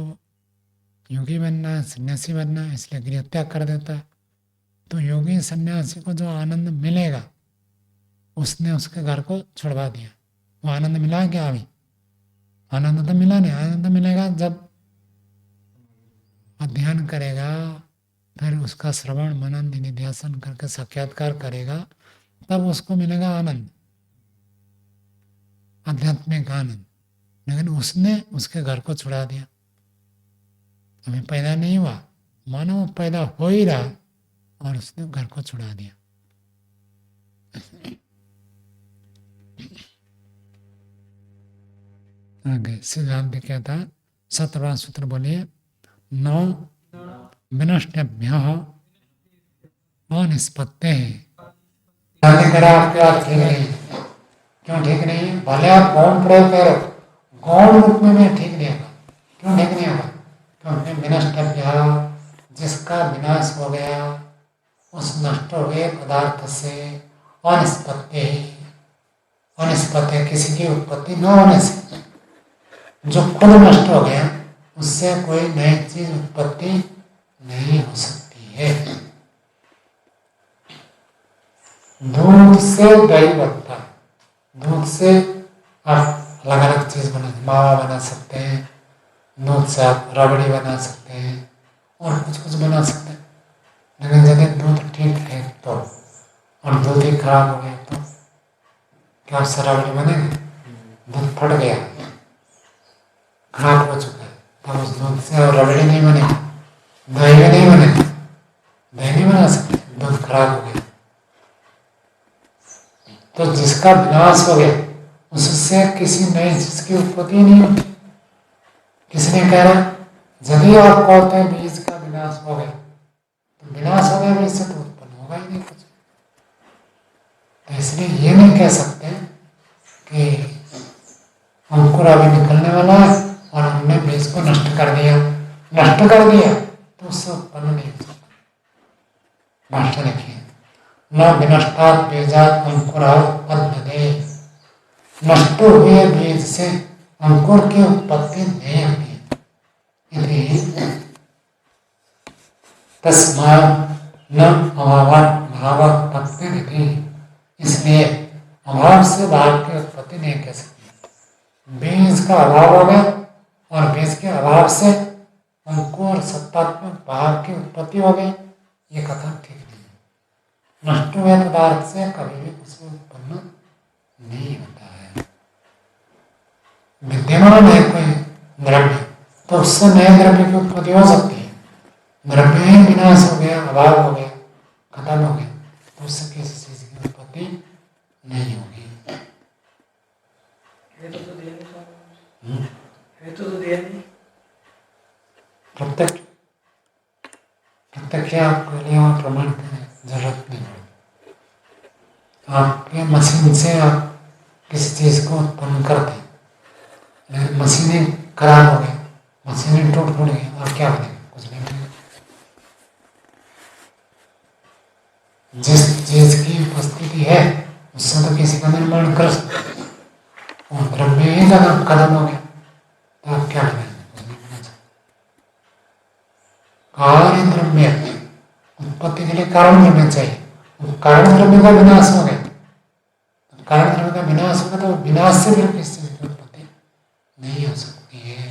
योगी बनना है, सन्यासी बनना है, इसलिए गृह त्याग कर देता है। तो योगी सन्यासी को जो आनंद मिलेगा उसने उसके घर को छुड़वा दिया। वो आनंद मिला क्या? अभी आनंद तो मिला नहीं। आनंद मिलेगा जब अध्ययन करेगा, फिर उसका श्रवण मनन निधिध्यासन करके साक्षात्कार करेगा, तब उसको मिलेगा आनंद, आध्यात्मिक आनंद। लेकिन उसने उसके घर को छुड़ा दिया, अभी पैदा नहीं हुआ, मानो पैदा हो ही रहा और उसने घर को छुड़ा दिया। आगे सिद्धांत क्या था? 17वां सूत्र बोलिए, नौ विनष्टेभ्यः अनिष्पत्तेः। आपके बात ठीक नहीं। क्यों ठीक नहीं है? भले आप गौण प्रयोग करो, गौण रूप में मैं ठीक नहीं होगा। क्यों ठीक नहीं होगा? क्योंकि विनष्टेभ्यः, जिसका विनाश हो गया, उस नष्ट हुए पदार्थ से अनिष्पत्ति, अनिष्पत्ति किसी की उत्पत्ति न होने से, जो खुद नष्ट हो गया उससे कोई नई चीज उत्पत्ति नहीं हो सकती है। दूध से दही बनता है, दूध से आप अलग अलग चीज बना, मावा बना सकते हैं, दूध से आप रबड़ी बना सकते हैं और कुछ कुछ बना सकते हैं। लेकिन यदि दूध ठीक है तो, और दूध ही खराब हो गया तो क्या उससे रबड़ी बनेगी? दूध फट गया, खराब हो चुका है, तब उस दूध से और रबड़ी नहीं बनेगी, दही भी नहीं बनेगी, दही नहीं बना सकते, दूध खराब हो गया। तो जिसका विनाश हो गया उससे किसी नई चीज की उत्पत्ति नहीं होती। किसने कह रहा? यदि आप कहते हैं बीज का विनाश हो गया, तो विनाश हो गया बीज से तो उत्पन्न होगा ही नहीं कुछ। तो इसलिए ये नहीं कह सकते कि अंकुर अभी निकलने वाला है और हमने बीज को नष्ट कर दिया, नष्ट कर दिया तो उससे उत्पन्न नहीं हो सकता। भाष्य देखिए, न विनष्टात् बीजात् अंकुरात् उत्पद्यते। नष्ट हुए बीज से अंकुर की उत्पत्ति नहीं होती। तस्मात् न अभावात् भावोत्पत्तिरिति। इसलिए अभाव से भाव की उत्पत्ति नहीं कह सकती। बीज का अभाव हो गया और बीज के अभाव से अंकुर सत्तात्मक भाव की उत्पत्ति हो गई, ये कथन ठीक नहीं है। नष्ट हुए पदार्थ से कभी भी कुछ उत्पन्न नहीं होता है। विद्यमान है कोई द्रव्य तो उससे नए द्रव्य की उत्पत्ति हो सकती है। द्रव्य ही विनाश हो गया, अभाव हो गया, खत्म हो गया, तो उससे किसी चीज की उत्पत्ति नहीं होगी। प्रत्यक्ष प्रत्यक्ष आपके लिए वहाँ प्रमाण की जरूरत नहीं पड़ती। आपके मशीन से आप किसी चीज को उत्पन्न करते हैं, लेकिन मशीनें खराब हो गई, मशीनें टूट फूट गई और क्या बनेगा? कुछ नहीं बनेगा। जिस चीज की उपस्थिति है उससे तो किसी का निर्माण कर सकते, और द्रव्य ही खत्म हो गया तो आप क्या बनेगा? कुछ नहीं बना सकते। कार्य द्रव्य उत्पत्ति के लिए कारण द्रव्य चाहिए, कारण द्रव्य का विनाश हो गया, कारण द्रव्य का विनाश होगा तो विनाश से फिर किसी चीज की उत्पत्ति नहीं हो सकती है।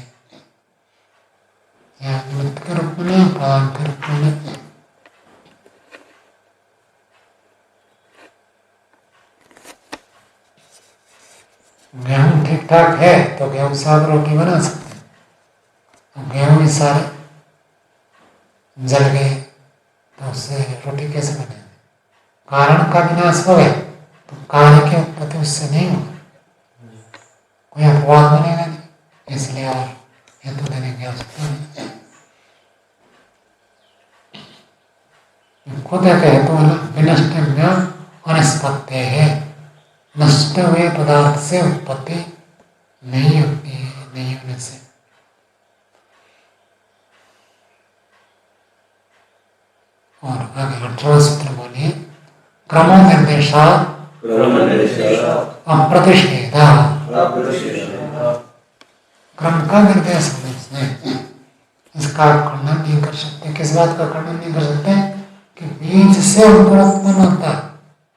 या निमित्त के रूप में, प्रधान के रूप में। गेहूं ठीक ठाक है तो गेहूं से आप रोटी बना सकते हैं। तो गेहूं भी सारे जल गए तो उससे रोटी कैसे बनेगी? कारण का विनाश हो गया तो कार्य की उत्पत्ति उससे नहीं होगी, कोई अपवाद बनेगा नहीं, इसलिए और हेतु देने की आवश्यकता नहीं। खुद एक हेतु है ना, विनष्ट अनिष्पत्ति है, नष्ट हुए पदार्थ से उत्पत्ति नहीं होती है, नहीं होने से। और आगे 18वां सूत्र बोलिए, क्रम निर्देशा अप्रतिषेधा। क्रम का निर्देश होने से इसका खंडन नहीं कर सकते। किस बात का खंडन नहीं कर सकते? कि बीज से अंकुर उत्पन्न होता है,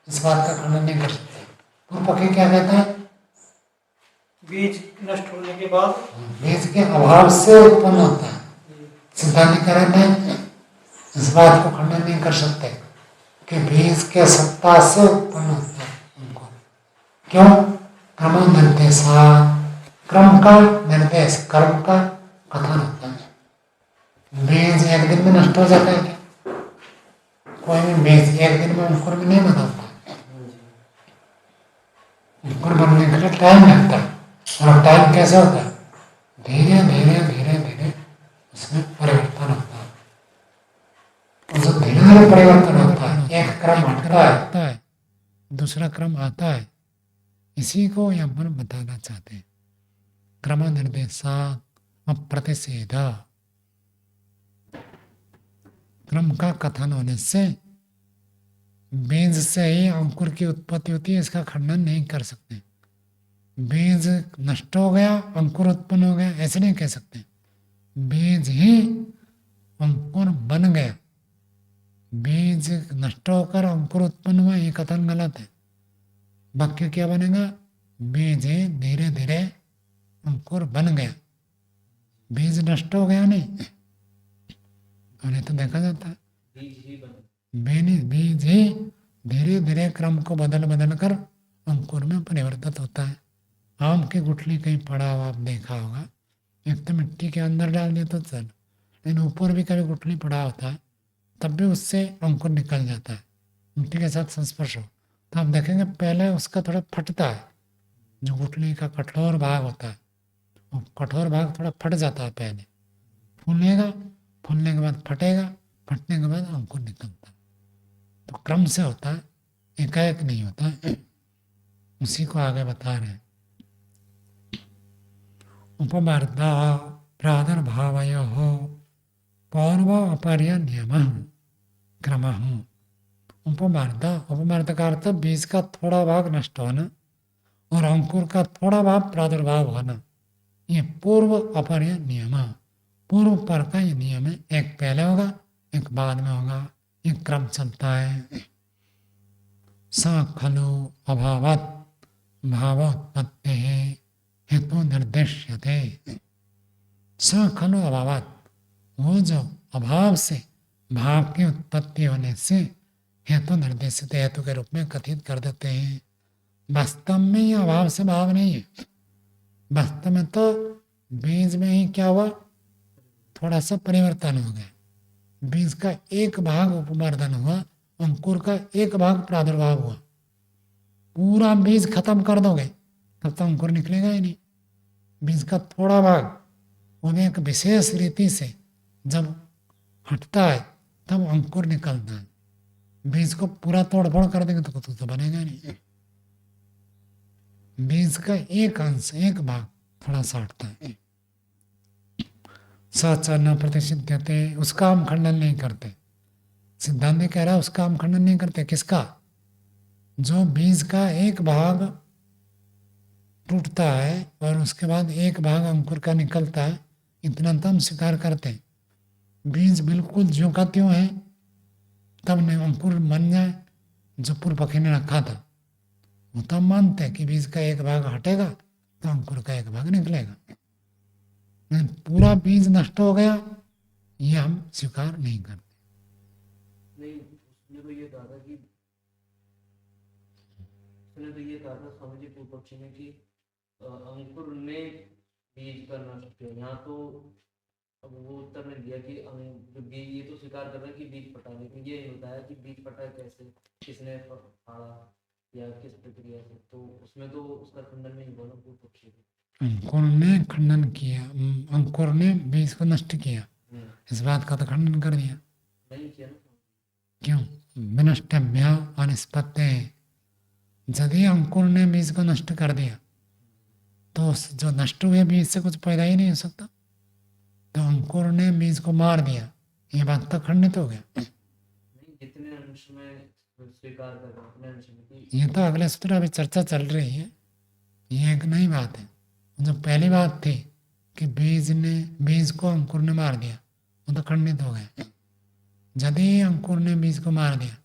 इस बात का खंडन नहीं कर सकते। पूर्व पक्षी क्या कहता है? बीज नष्ट होने के बाद बीज के अभाव से उत्पन्न होता है। सिद्धांत कह रहे हैं इस बात को खंडन नहीं कर सकते कि बीज के सत्ता से उत्पन्न होता है उनको। क्यों? क्रम निर्देशा, क्रम का निर्देश, कर्म का कथन होता है। बीज एक दिन में नष्ट हो जाता है क्या? कोई भी बीज एक दिन में अंकुर में नहीं बदलता, अंकुर बनने के लिए टाइम लगता है। और टाइम कैसे होता है? धीरे धीरे धीरे धीरे उसमें परिवर्तन होता है। और जो धीरे धीरे परिवर्तन होता है, एक क्रम हटता है दूसरा क्रम आता है, इसी को यहाँ पर बताना चाहते हैं। क्रम निर्देशा अप्रतिषेधा, क्रम का कथन होने से बीज से ही अंकुर की उत्पत्ति होती है, इसका खंडन नहीं कर सकते। बीज नष्ट हो गया अंकुर उत्पन्न हो गया ऐसे नहीं कह सकते। बीज ही अंकुर बन गया, बीज नष्ट होकर अंकुर उत्पन्न हुआ, ये कथन गलत है। वाक्य क्या बनेगा? बीज ही धीरे धीरे अंकुर बन गया, बीज नष्ट हो गया नहीं। उन्हें तो देखा जाता है बीज ही धीरे धीरे क्रम को बदल बदल कर अंकुर में परिवर्तित होता है। आम की गुठली कहीं पड़ा हुआ आप देखा होगा, एक तो मिट्टी के अंदर डाल दिया तो चल, लेकिन ऊपर भी कभी गुठली पड़ा होता है तब भी उससे अंकुर निकल जाता है, मिट्टी के साथ संस्पर्श हो तो आप देखेंगे पहले उसका थोड़ा फटता है, जो गुठली का कठोर भाग होता है वो कठोर भाग थोड़ा फट जाता है, पहले फूलेगा, फूलने के बाद फटेगा, फटने के बाद अंकुर निकलता है। तो क्रम से होता है, एकाएक नहीं होता है। उसी को आगे बता रहे हैं। उपमर्दा प्रादुर्भावयोः पौर्व अपर्य नियम क्रम। उपमर्दा, उपमर्द का अर्थ बीज का थोड़ा भाग नष्ट होना और अंकुर का थोड़ा भाग प्रादुर्भाव होना, ये पूर्व अपर्य नियम, पूर्व पर का ये नियम है। एक पहले होगा एक बाद में होगा, ये क्रम चलता है। स खलु अभावत भावोत्पत्ति हेतु निर्देश्यते। स खलु अभावत, वो जो अभाव से भाव की उत्पत्ति होने से हेतु निर्देशित हेतु के रूप में कथित कर देते हैं। वास्तव में ये अभाव से भाव नहीं है, वास्तव में तो बीज में ही क्या हुआ, थोड़ा सा परिवर्तन हो गया, बीज का एक भाग उपवर्धन हुआ, अंकुर का एक भाग प्रादुर्भाव हुआ। पूरा बीज खत्म कर दोगे तब तो अंकुर निकलेगा ही नहीं। बीज का थोड़ा भाग वो एक विशेष रीति से जब हटता है तब अंकुर निकलता है। बीज को पूरा तोड़फोड़ कर देंगे तो कुछ तो बनेगा नहीं। बीज का एक अंश, एक भाग थोड़ा सा हटता है। सच न प्रतिषिध्यते, उसका हम खंडन नहीं करते। सिद्धांत कह रहा है उसका हम खंडन नहीं करते। किसका? जो बीज का एक भाग टूटता है और उसके बाद एक भाग अंकुर का निकलता है, इतना तो हम स्वीकार करते हैं। बीज बिल्कुल ज्यों का त्यों है तब नहीं अंकुर बन जाए, जो पूर्व पक्षी ने रखा था वो तो हम मानते हैं कि बीज का एक भाग हटेगा तो अंकुर का एक भाग निकलेगा। लेकिन पूरा बीज नष्ट हो गया ये हम स्वीकार नहीं करते। नहीं, उसने तो ये कहा था कि स्वामी जी पूर्व पक्षी ने कि अंकुर ने बीज का नष्ट किया। यहाँ तो अब वो उत्तर ने दिया कि जो बीज, ये तो स्वीकार कर रहा है कि बीज फटा, लेकिन ये नहीं बताया कि बीज फटा कैसे, किसने फाड़ा या किस प्रक्रिया से। तो उसमें तो उसका खंडन नहीं हुआ ना पूर्व पक्षी का। अंकुर ने खंडन किया, अंकुर ने बीज को नष्ट किया, हम्म, इस बात का तो खंडन कर दिया। नहीं किया ना। क्यों? विनष्टभ्य अनिष्पत्ते, यदि अंकुर ने बीज को नष्ट कर दिया तो जो नष्ट हुए बीज से कुछ पैदा ही नहीं हो सकता। तो अंकुर ने बीज को मार दिया, ये बात तो खंडित हो गया। नहीं, जितने अंश में स्वीकार कर रहे हैं उतने अंश में कि ये तो अगले सूत्र अभी चर्चा चल रही है, ये एक नई बात है। जो पहली बात थी कि बीज को अंकुर ने मार दिया, वो तो खंडित हो गया। यदि अंकुर ने बीज को मार दिया,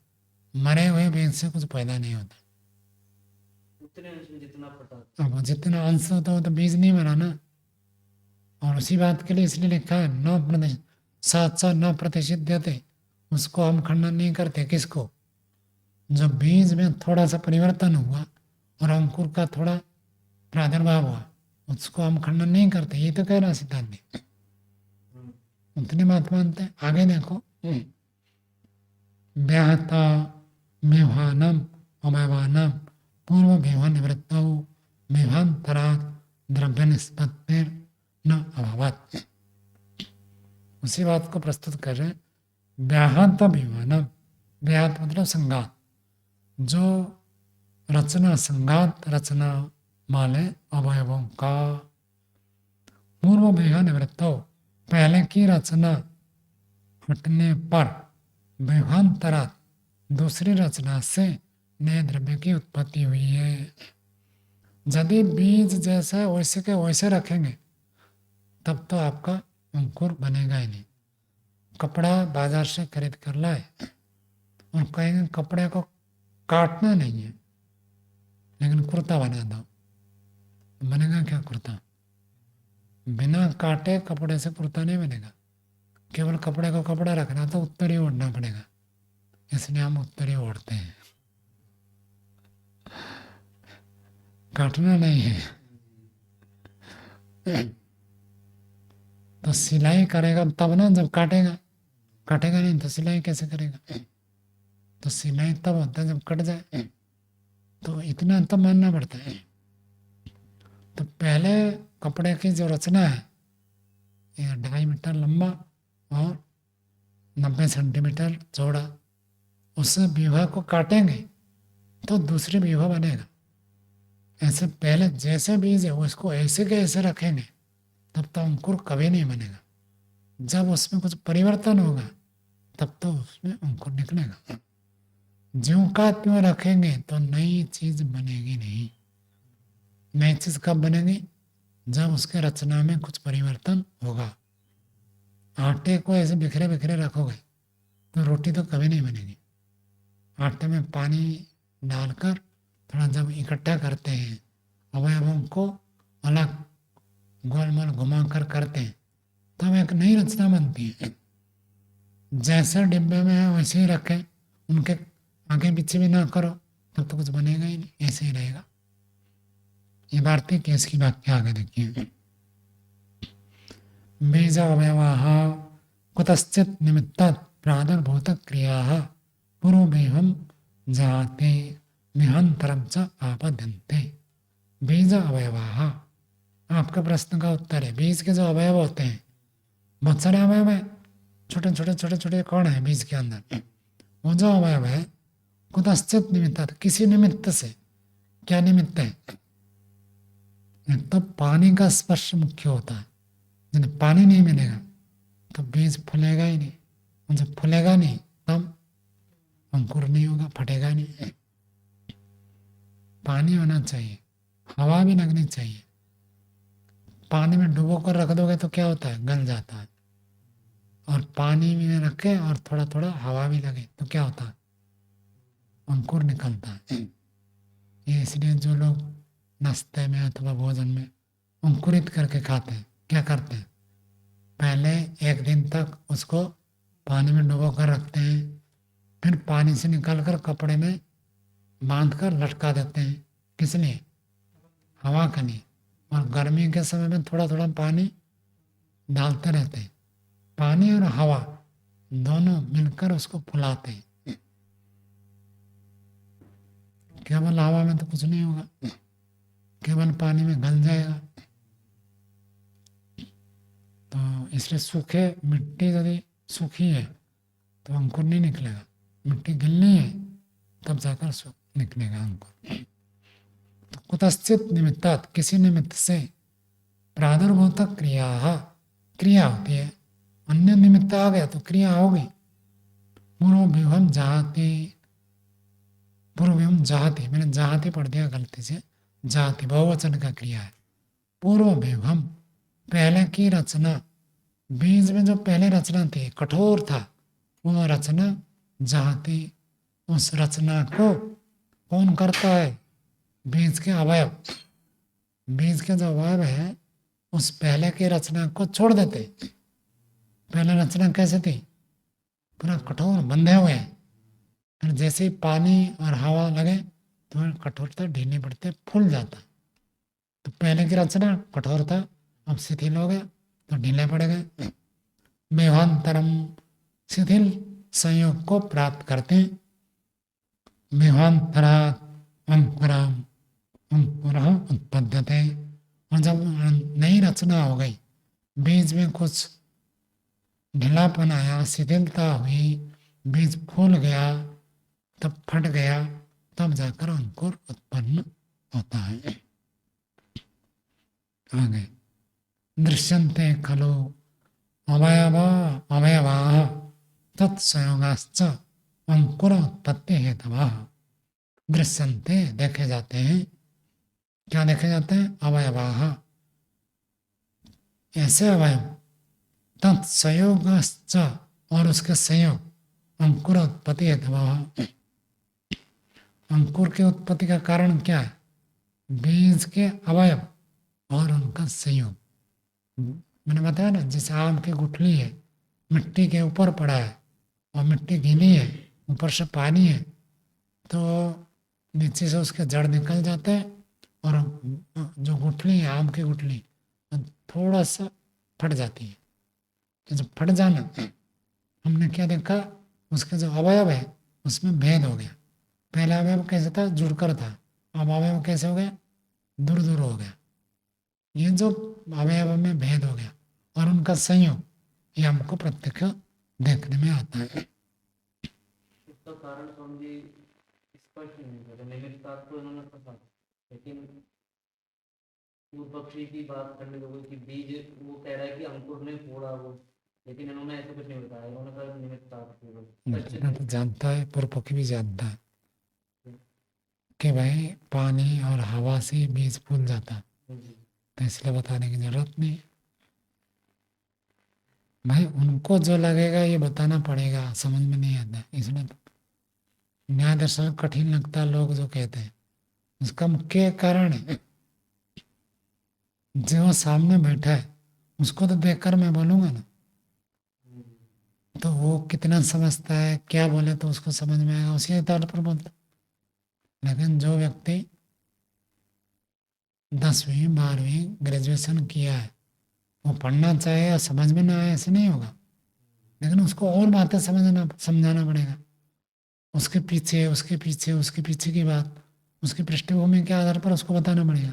मरे हुए बीज से कुछ पैदा नहीं होता। उतने अंश में जितना फटा। अब जितना अंश होता हो तो बीज नहीं मरा ना। और उसी बात के लिए इसलिए लिखा है 9%, 709% देते, उसको हम खंडन नहीं करते। किसको? जो बीज में थोड़ा सा परिवर्तन हुआ और अंकुर का थोड़ा प्रादुर्भाव हुआ, उसको हम खंडन नहीं करते। ये तो कह रहा सिद्धांत, उतनी बात मानते हैं। आगे देखो, व्याहता मेवानम अवयवानम पूर्व विवाह निवृत्तौ मेवांतरात् द्रव्य निष्पत्तिर न अभावत्। उसी बात को प्रस्तुत कर रहे हैं। व्याहत विमानम, व्याहत मतलब संगात, जो रचना संगात रचना वाले अवयवों का पूर्व विवाह निवृत्तौ, पहले की रचना हटने पर विवाहांतरात् दूसरी रचना से नए द्रव्य की उत्पत्ति हुई है। यदि बीज जैसा वैसे के वैसे रखेंगे तब तो आपका अंकुर बनेगा ही नहीं। कपड़ा बाजार से खरीद कर लाए और कहेंगे कपड़े को काटना नहीं है लेकिन कुर्ता बना दो, बनेगा क्या कुर्ता? बिना काटे कपड़े से कुर्ता नहीं बनेगा। केवल कपड़े को कपड़ा रखना तो उत्तर ही ओढ़ना पड़ेगा, इसलिए हम उत्तर ही ओढ़ते हैं, काटना नहीं है। तो सिलाई करेगा तब ना जब काटेगा, काटेगा नहीं तो सिलाई कैसे करेगा? तो सिलाई तब होता है जब कट जाए, तो इतना तो मानना पड़ता है। तो पहले कपड़े की जो रचना है, ये 2.5 मीटर लंबा और 90 सेंटीमीटर चौड़ा, उस विवाह को काटेंगे तो दूसरी विवाह बनेगा। ऐसे पहले जैसे बीज है उसको ऐसे के ऐसे रखेंगे तब तो अंकुर कभी नहीं बनेगा। जब उसमें कुछ परिवर्तन होगा तब तो उसमें अंकुर निकलेगा। ज्यों का त्यों रखेंगे तो नई चीज बनेगी नहीं। नई चीज कब बनेगी? जब उसके रचना में कुछ परिवर्तन होगा। आटे को ऐसे बिखरे बिखरे रखोगे तो रोटी तो कभी नहीं बनेगी। आटे में पानी डालकर थोड़ा जब इकट्ठा करते हैं, अवयवों को अलग गोलमोल घुमाकर करते हैं, तब एक नई रचना बनती है। जैसे डिब्बे में है वैसे ही रखें, उनके आगे पीछे भी ना करो तब तो कुछ बनेगा ही नहीं, ऐसे ही रहेगा। ये भारतीय केस की व्याख्या आगे देखिए। बीज अवयवाः कुतश्चित् निमित्तात् प्रादुर्भूत क्रियाः पूर्वमेवं जाते निहंतरं च आपद्यन्ते। बीज अवयवाः, आपका प्रश्न का उत्तर है। बीज के जो अवयव होते हैं, बहुत सारे अवयव है, छोटे छोटे छोटे छोटे कौन है बीज के अंदर? वो जो अवयव है कुतश्चित् निमित्तात्, किसी निमित्त से। क्या निमित्त है? एक तो पानी का स्पर्श मुख्य होता है। यदि पानी नहीं मिलेगा तो बीज फूलेगा ही नहीं, और जब फूलेगा नहीं तब अंकुर नहीं होगा, फटेगा नहीं। पानी होना चाहिए, हवा भी लगनी चाहिए। पानी में डुबो कर रख दोगे तो क्या होता है? गल जाता है। और पानी में रखे और थोड़ा थोड़ा हवा भी लगे तो क्या होता है? अंकुर निकलता है। ये इसलिए जो लोग नाश्ते में अथवा भोजन में अंकुरित करके खाते हैं, क्या करते हैं? पहले 1 दिन तक उसको पानी में डुबो कर रखते हैं, फिर पानी से निकाल कर कपड़े में बांध कर लटका देते हैं। किस लिए? हवा के लिए। और गर्मी के समय में थोड़ा थोड़ा पानी डालते रहते हैं। पानी और हवा दोनों मिलकर उसको फुलाते हैं। केवल हवा में तो कुछ नहीं होगा, केवल पानी में गल जाएगा। तो इसलिए सूखे मिट्टी यदि सूखी है तो अंकुर नहीं निकलेगा, मिट्टी गिलनी है तब जाकर निकलेगा अंकुर। तो कुतश्चित निमित्तात्, किसी निमित्त से, प्रादुर्भूत क्रिया होती है। अन्य निमित्त आ गया तो क्रिया होगी। पूर्वव्यूहम जहाति, पूर्वव्यूहम जहाति, मैंने जहाति पढ़ दिया गलती से, जाति बहुवचन का क्रिया है। पूर्वव्यूहम, पहले की रचना, बीज में जो पहले रचना थी कठोर था, वो रचना जहाति, उस रचना को कौन करता है? बीज के अवयव। बीज के जो अवयव है उस पहले की रचना को छोड़ देते। पहले रचना कैसे थी? पूरा कठोर बंधे हुए हैं, फिर जैसे ही पानी और हवा लगे तो कठोरता ढीली पड़ते, फूल जाता। तो पहले की रचना कठोर था, अब शिथिल हो गया तो ढीले पड़ गए। मेवांतरम, शिथिल संयोग को प्राप्त करते। मेवांतरात् अंकुरम, अंकुरः उत्पद्यते। और जब नई रचना हो गई, बीज में कुछ ढीलापन आया, शिथिलता हुई, बीज फूल गया, तब फट गया, तब जाकर अंकुर उत्पन्न होता है। आगे दृश्यन्ते खलु अवयवाः तत्संयोगाश्च अंकुर उत्पत्ति हेतवः। दृश्यन्ते, देखे जाते हैं। क्या देखे जाते हैं? अवयवाः, ऐसे अवयव, तत्संयोगाश्च, और उसके संयोग, अंकुर उत्पत्ति हेतवः। अंकुर के उत्पत्ति का कारण क्या है? बीज के अवयव और उनका संयोग। मैंने बताया ना, जैसे आम की गुठली है, मिट्टी के ऊपर पड़ा है और मिट्टी गीली है, ऊपर से पानी है, तो नीचे से उसके जड़ निकल जाते हैं और जो गुठली है, आम की गुठली, थोड़ा सा फट जाती है। तो जब फट जाना, हमने क्या देखा? उसके जो अवयव है उसमें भेद हो गया। पहले अवयव कैसे था? जुड़कर था, अब अवयव कैसे हो गया? दूर दूर हो गया। ये जो अवयव में भेद हो गया और उनका संयोग, ये हमको प्रत्यक्ष देखने में आता है। इसका कारण स्वामी जी स्पष्ट नहीं कर रहे। निमित्त तो इन्होंने कहा, लेकिन पूर्व पक्षी की बात करने लोगों की बीज, वो कह रहा है कि अंकुर ने फोड़ा वो, लेकिन इन्होंने ऐसा कुछ नहीं बताया। इन्होंने कहा निमित्त तो जानता है, पूर्व पक्षी भी जानता है कि भाई पानी और हवा से बीज फूल जाता, तो इसलिए बताने की जरूरत नहीं। भाई उनको जो लगेगा ये बताना पड़ेगा, समझ में नहीं आता, इसलिए तो न्याय दर्शन कठिन लगता है लोग जो कहते हैं। उसका मुख्य कारण है, जो सामने बैठा है उसको तो देखकर मैं बोलूंगा ना, तो वो कितना समझता है, क्या बोले तो उसको समझ में आएगा, उसी आधार पर बोलता। लेकिन जो व्यक्ति 10वीं 12वीं ग्रेजुएशन किया है, वो पढ़ना चाहे या समझ में ना आए ऐसे नहीं होगा, लेकिन उसको और बातें समझाना पड़ेगा। उसके पीछे उसके पीछे उसके पीछे की बात, उसकी पृष्ठभूमि के आधार पर उसको बताना पड़ेगा।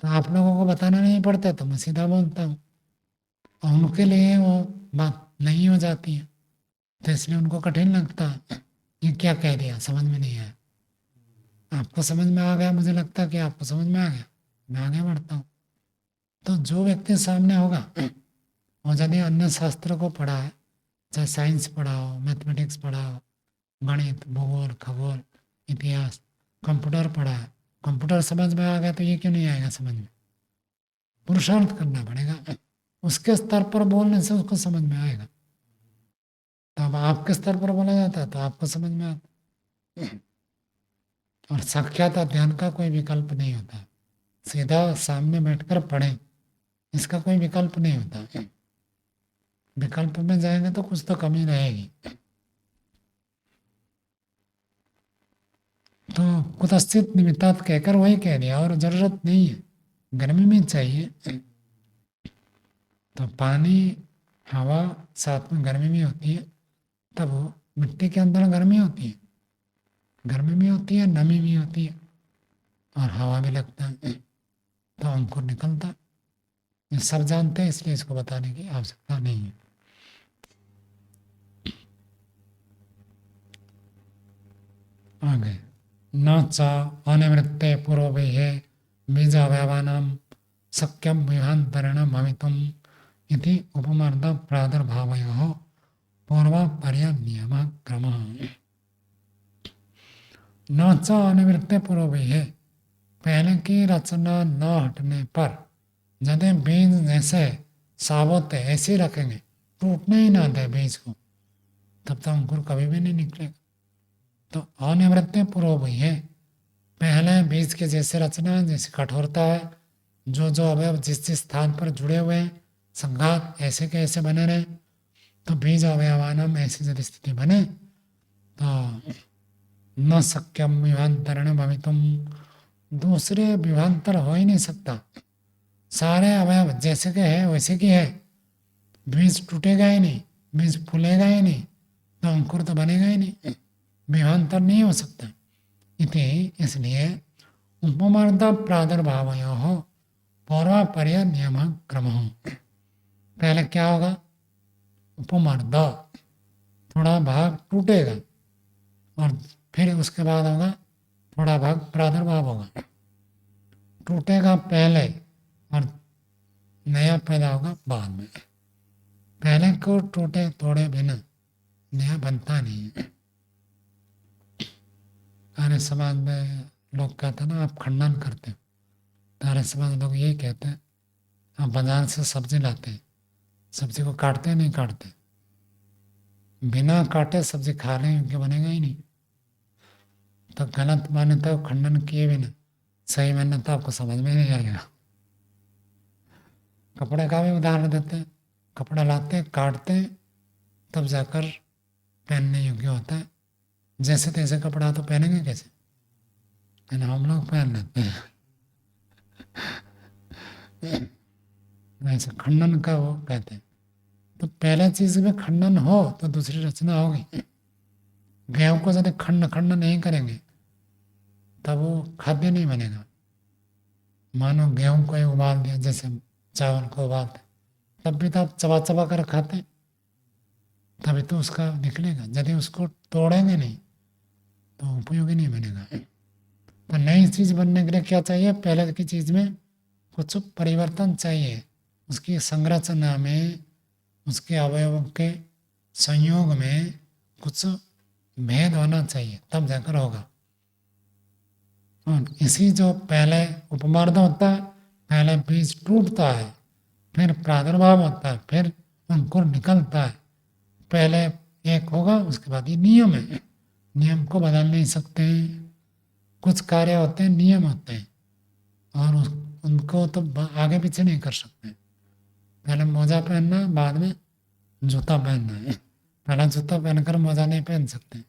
तो आप लोगों को बताना नहीं पड़ता तो मैं सीधा बोलता हूँ, और उनके लिए वो बात नहीं हो जाती है, तो इसलिए उनको कठिन लगता है, ये क्या कह दिया, समझ में नहीं आया। आपको समझ में आ गया, मुझे लगता है कि आपको समझ में आ गया, मैं आगे बढ़ता हूँ। तो जो व्यक्ति सामने होगा, और यदि अन्य शास्त्र को पढ़ा है, चाहे साइंस पढ़ा हो, मैथमेटिक्स पढ़ा हो, गणित, भूगोल, खगोल, इतिहास, कंप्यूटर पढ़ा है, कंप्यूटर समझ में आ गया, तो ये क्यों नहीं आएगा समझ में? पुरुषार्थ करना पड़ेगा, उसके स्तर पर बोलने से उसको समझ में आएगा। तो अब आपके स्तर पर बोला जाता है तो आपको समझ में आता। और साक्षात ध्यान का कोई विकल्प नहीं होता, सीधा सामने बैठकर पढ़ें, इसका कोई विकल्प नहीं होता। विकल्प में जाएंगे तो कुछ तो कमी रहेगी। तो कुतश्चित निमित्तात् कहकर वही कह दिया, और जरूरत नहीं है गर्मी में चाहिए, तो पानी हवा साथ में गर्मी में होती है, तब वो मिट्टी के अंदर गर्मी होती है, गर्मी भी होती है, नमी भी होती है, और हवा भी लगता है, तो अंकुर निकलता है। ये सब जानते हैं, इसलिए इसको बताने की आवश्यकता नहीं है। आगे न च अनिवृत्ते पूर्ववेहे बीजावयवानां शक्यं विभान्तरेण भवितुम् इति उपमर्द प्रादुर्भावयोः पूर्वापर्यनियमः क्रमः। न च अनिवृत्ते पूर्ववेहे, पहले की रचना न हटने पर, यदि बीज जैसे साबुत ऐसे रखेंगे, टूटने ही ना दे बीज को, तब तक अंकुर कभी भी नहीं निकलेगा। तो अनिवृत्ति पूर्व ही है, पहले बीज के जैसे रचना, जैसे कठोरता है, जो जो अवयव जिस जिस स्थान पर जुड़े हुए हैं, संघात ऐसे के ऐसे बने रहे, तो बीज अवयवानाम ऐसी यदि स्थिति बने तो न शक्यम विभांतरण भवितुम, दूसरे विभांतर हो ही नहीं सकता। सारे अवयव जैसे के है वैसे की है, बीज टूटेगा ही नहीं, बीज फूलेगा ही नहीं, तो अंकुर तो बनेगा ही नहीं, विभांतर नहीं हो सकता। इति इसलिए उपमर्द प्रादुर्भावयोः पूर्वापर्य नियम क्रम। पहले क्या होगा? उपमर्द, थोड़ा भाग टूटेगा, और फिर उसके बाद होगा थोड़ा भाग प्रादुर्भाव होगा। टूटेगा पहले और नया पैदा होगा बाद में। पहले को टूटे तोड़े बिना नया बनता नहीं है। आर्य समाज में लोग कहते हैं ना, आप खंडन करते हो, तो आर्य समाज लोग यही कहते हैं, आप बाजार से सब्जी लाते हैं, सब्जी को काटते नहीं काटते, बिना काटे सब्जी खा रहे हैं, उनके बनेगा ही नहीं। तो गलत मान्यता को खंडन किए बिना सही मान्यता आपको समझ में नहीं आएगा। कपड़े का भी उदाहरण देते हैं, कपड़ा लाते हैं, काटते हैं, तब जाकर पहनने योग्य होता है। जैसे तैसे कपड़ा तो पहनेंगे कैसे, लेकिन हम लोग पहन लेते हैं। ऐसे खंडन का वो कहते हैं। तो पहले चीज में खंडन हो तो दूसरी रचना होगी। गेहूं को यदि खंड नहीं करेंगे तब वो खाद्य नहीं बनेगा। मानो गेहूं को ही उबाल दिया, जैसे चावल को उबालते, तब भी तो आप चबा चबा कर खाते, तभी तो उसका निकलेगा। यदि उसको तोड़ेंगे नहीं तो उपयोगी नहीं बनेगा। तो नई चीज बनने के लिए क्या चाहिए? पहले की चीज में कुछ परिवर्तन चाहिए, उसकी संरचना में, उसके अवयवों के संयोग में कुछ भेद होना चाहिए, तब जाकर होगा। और इसी जो पहले उपमर्द होता है, पहले बीज टूटता है, फिर प्रादुर्भाव होता है, फिर अंकुर निकलता है। पहले एक होगा, उसके बाद ये नियम है, नियम को बदल नहीं सकते। कुछ कार्य होते हैं, नियम होते हैं, और उनको तो आगे पीछे नहीं कर सकते। पहले मोजा पहनना, बाद में जूता पहनना है। पहले जूता पहनकर मोजा नहीं पहन सकते,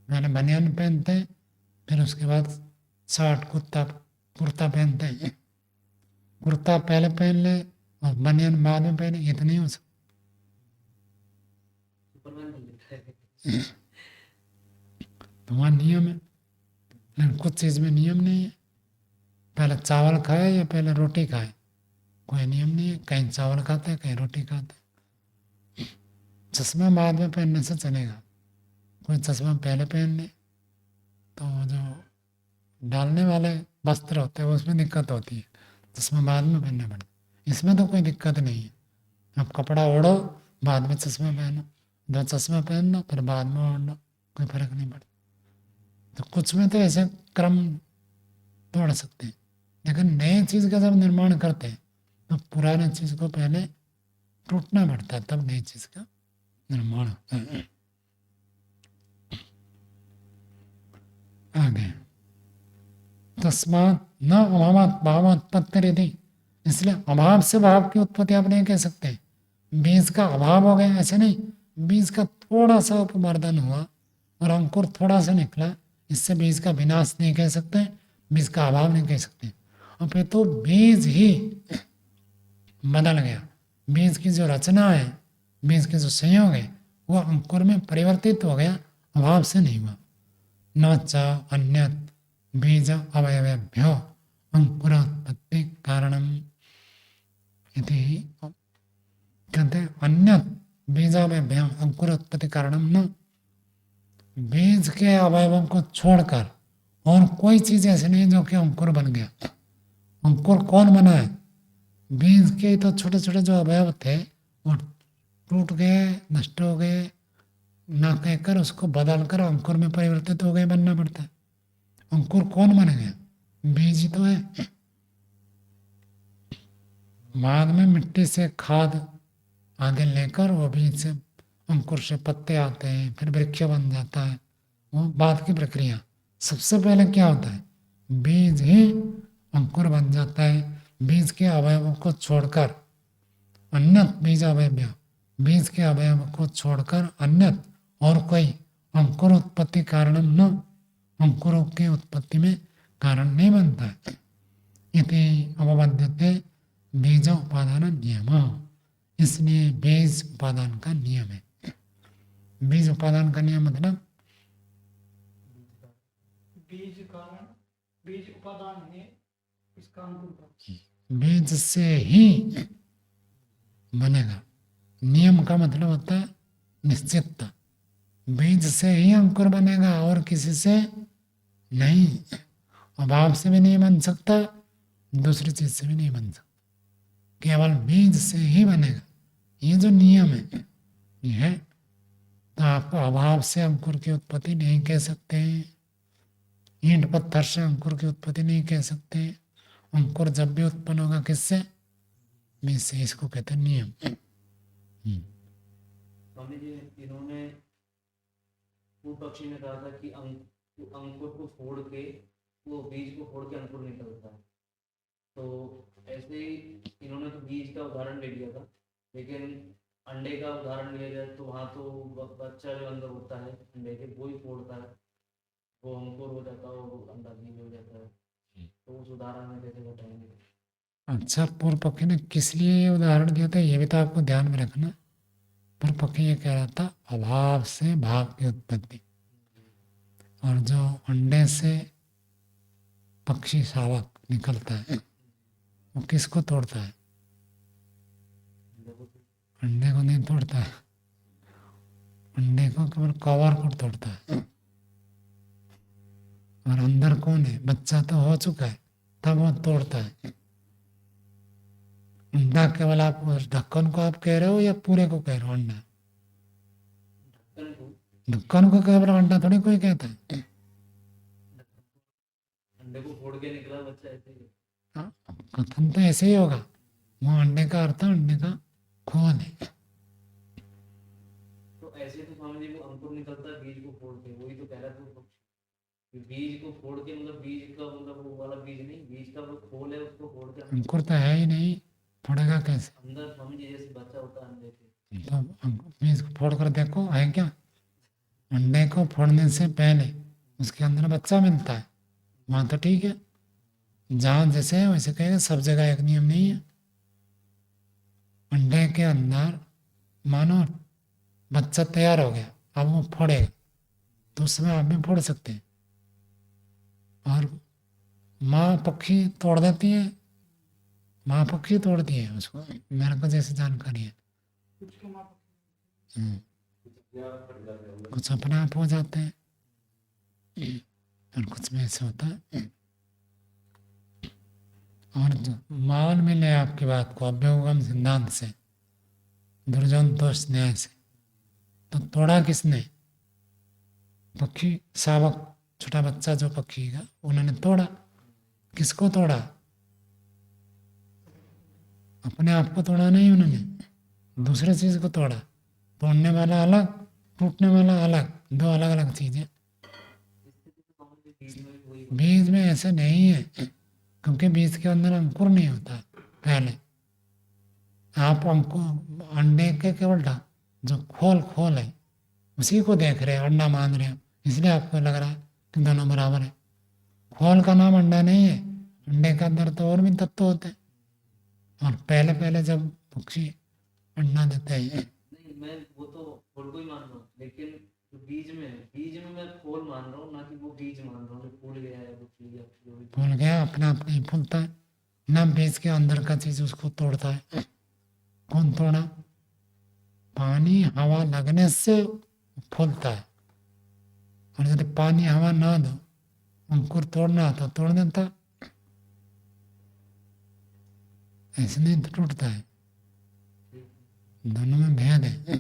पहले बनियान पहनते हैं, फिर उसके बाद शर्ट कुर्ता पहनते हैं। कुर्ता पहले पहन ले और बनियान बाद में पहने, ये तो नहीं हो सकता। सुपरमैन बन जाता है। तो वहाँ नियम है, लेकिन कुछ चीज़ में नियम नहीं है। पहले चावल खाए या पहले रोटी खाए, कोई नियम नहीं है। कहीं चावल खाते हैं, कहीं रोटी खाते हैं। चश्मा बाद में पहनने से चलेगा, कोई चश्मा पहले पहन ले तो जो डालने वाले वस्त्र होते हैं उसमें दिक्कत होती है, चश्मा बाद में पहनना पड़ता है। इसमें तो कोई दिक्कत नहीं है, आप कपड़ा ओढ़ो बाद में चश्मा पहनो, दो चश्मा पहन लो फिर बाद में ओढ़ लो, कोई फर्क नहीं पड़ता। तो कुछ में तो ऐसे क्रम तोड़ सकते हैं, लेकिन नई चीज़ का जब निर्माण करते हैं तो पुराने चीज़ को पहले टूटना पड़ता है, तब नई चीज़ का निर्माण होता है। आगे तस्मात् न अभावात् भावोत्पत्तिरिति, इसलिए अभाव से भाव की उत्पत्ति आप नहीं कह सकते। बीज का अभाव हो गया ऐसे नहीं, बीज का थोड़ा सा उपमर्दन हुआ और अंकुर थोड़ा सा निकला, इससे बीज का विनाश नहीं कह सकते, बीज का अभाव नहीं कह सकते। अब ये तो बीज ही बदल गया। बीज की जो रचना है, बीज के जो संयोग है, वो अंकुर में परिवर्तित हो गया, अभाव से नहीं हुआ। न च अन्यत् बीज अवयवेभ्यो अंकुरोत्पत्ति कारणम इति कहते हैं, अन्यत् बीजावयवेभ्यो अंकुरोत्पत्ति कारणम न, बीज के अवयवों को छोड़कर और कोई चीज ऐसी नहीं जो कि अंकुर बन गया। अंकुर कौन बना है? बीज के तो छोटे छोटे जो अवयव थे वो टूट गए, नष्ट हो गए, ना कहकर उसको बदल कर अंकुर में परिवर्तित हो गए, बनना पड़ता है। अंकुर कौन बन गया? बीज ही तो है। बाद में मिट्टी से खाद आगे लेकर वो बीज से अंकुर से पत्ते आते हैं, फिर वृक्ष बन जाता है, वो बाद की प्रक्रिया। सबसे पहले क्या होता है? बीज ही अंकुर बन जाता है। बीज के अवयवों को छोड़कर अन्य बीज अवयव, बीज के अवयव को छोड़कर अन्य और कोई अंकुर उत्पत्ति कारण न, अंकुरों की उत्पत्ति में कारण नहीं बनता है। इति अवबध्यते बीज उपादान नियम, इसलिए बीज उपादान का नियम है। बीज उपादान का नियम मतलब बीज कारण, बीज उपादान है इसका अंकुर का। बीज से ही बनेगा। नियम का मतलब होता है निश्चितता। बीज से ही अंकुर बनेगा और किसी से नहीं। अभाव से भी नहीं बन सकता, दूसरी चीज से भी नहीं बन सकता, केवल बीज से ही बनेगा। ये जो नियम है ये है। तो आप अभाव से अंकुर की उत्पत्ति नहीं कह सकते, ईंट पत्थर से अंकुर की उत्पत्ति नहीं कह सकते। अंकुर जब भी उत्पन्न होगा किससे? बीज से। इसको कहते हैं नियम। स्वामी जी, इन्होंने पूर्व पक्षी ने कहा था कि अंकुर को फोड़ के, वो बीज को फोड़ के अंकुर निकलता है। तो ऐसे ही इन्होंने तो बीज का उदाहरण ले लिया था, लेकिन अंडे का उदाहरण लिया जाए तो वहाँ तो बच्चा जो अंदर होता है अंडे के, वो ही फोड़ता है, वो अंकुर हो जाता है, वो अंडा बीज हो जाता है। तो उस उदाहरण में कैसे बताएंगे? अच्छा, पूर्व पक्षी ने किस लिए ये उदाहरण दिया था ये भी तो आपको ध्यान में रखना। पूर्व पक्षी ये कह रहा था अभाव से भाव की उत्पत्ति, और जो अंडे से पक्षी शावक निकलता है वो किसको तोड़ता है? अंडे को नहीं तोड़ता है, अंडे को केवल कवर को तोड़ता है। और अंदर कौन है? बच्चा तो हो चुका है, तब वो तोड़ता है। अंडा केवल आप उस ढक्कन को आप कह रहे हो या पूरे को कह रहे हो? अंडा ढक्कन को केवल अंडा थोड़ी कोई कहता है। अंडे को फोड़ के निकला बच्चा, ऐसे ही। हाँ, कथन तो ऐसे ही होगा। वो अंडे का अर्थ है अंडे का खोल है। तो ऐसे तो स्वामी जी वो अंकुर निकलता है बीज को फोड़ के, वही तो कह रहा था। बीज को फोड़ के मतलब बीज का मतलब वो वाला बीज नहीं, बीज का वो खोल है, उसको फोड़ के अंकुर तो है ही नहीं, फोड़ेगा कैसे? अंदर स्वामी जी जैसे बच्चा होता है अंडे के। तो बीज को फोड़ कर देखो है क्या? अंडे को फोड़ने से पहले उसके अंदर बच्चा मिलता है, वहाँ तो ठीक है। जहाँ जैसे है वैसे कहेगा, सब जगह एक नियम नहीं है। अंडे के अंदर मानो बच्चा तैयार हो गया, अब वो फोड़ेगा तो उसमें आप भी फोड़ सकते हैं। और माँ पक्षी तोड़ देती है, माँ पक्षी तोड़ती है उसको, मेरे को जैसे जानकारी है। कुछ के माप कुछ अपने आप हो जाते हैं और कुछ में ऐसे होता है। और जो मान में ले आपकी बात को अभ्युगम सिद्धांत से, दुर्जन दोष न्याय से, तो तोड़ा किसने? पक्षी शावक, छोटा बच्चा जो पक्षी का, उन्होंने तोड़ा। किसको तोड़ा? अपने आप को तोड़ा नहीं उन्होंने, दूसरे चीज को तोड़ा। तोड़ने वाला अलग, टूटने वाला अलग, दो अलग अलग चीजें। बीज में ऐसे नहीं है, क्योंकि बीज के अंदर अंकुर नहीं होता पहले। आप अंकुर अंडे के केवल जो खोल है उसी को देख रहे हैं, अंडा मान रहे हो, इसलिए आपको लग रहा है कि दोनों बराबर है। खोल का नाम अंडा नहीं है, अंडे के अंदर तो और भी तत्व होते हैं, और पहले पहले जब पक्षी अंडा देते हैं, नहीं, मैं वो तो खोल को ही मान रहा हूँ, लेकिन जो बीज में मैं खोल मान रहा हूँ, ना कि वो बीज मान रहा हूँ जो फूल गया है, वो फूल गया, जो भी फूल गया अपना अपने ही फूलता है ना, बीज के अंदर का चीज उसको तोड़ता है। कौन तोड़ा? पानी हवा लगने से फूलता है, और यदि पानी हवा ना दो, अंकुर तोड़ना हो तो तोड़ देता, ऐसे नहीं तो टूटता है। दोनों में भेद है।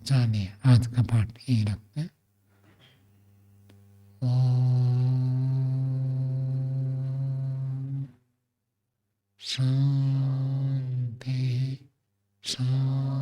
चलिए आज का पाठ यही रखते हैं। ओम शांति शांति।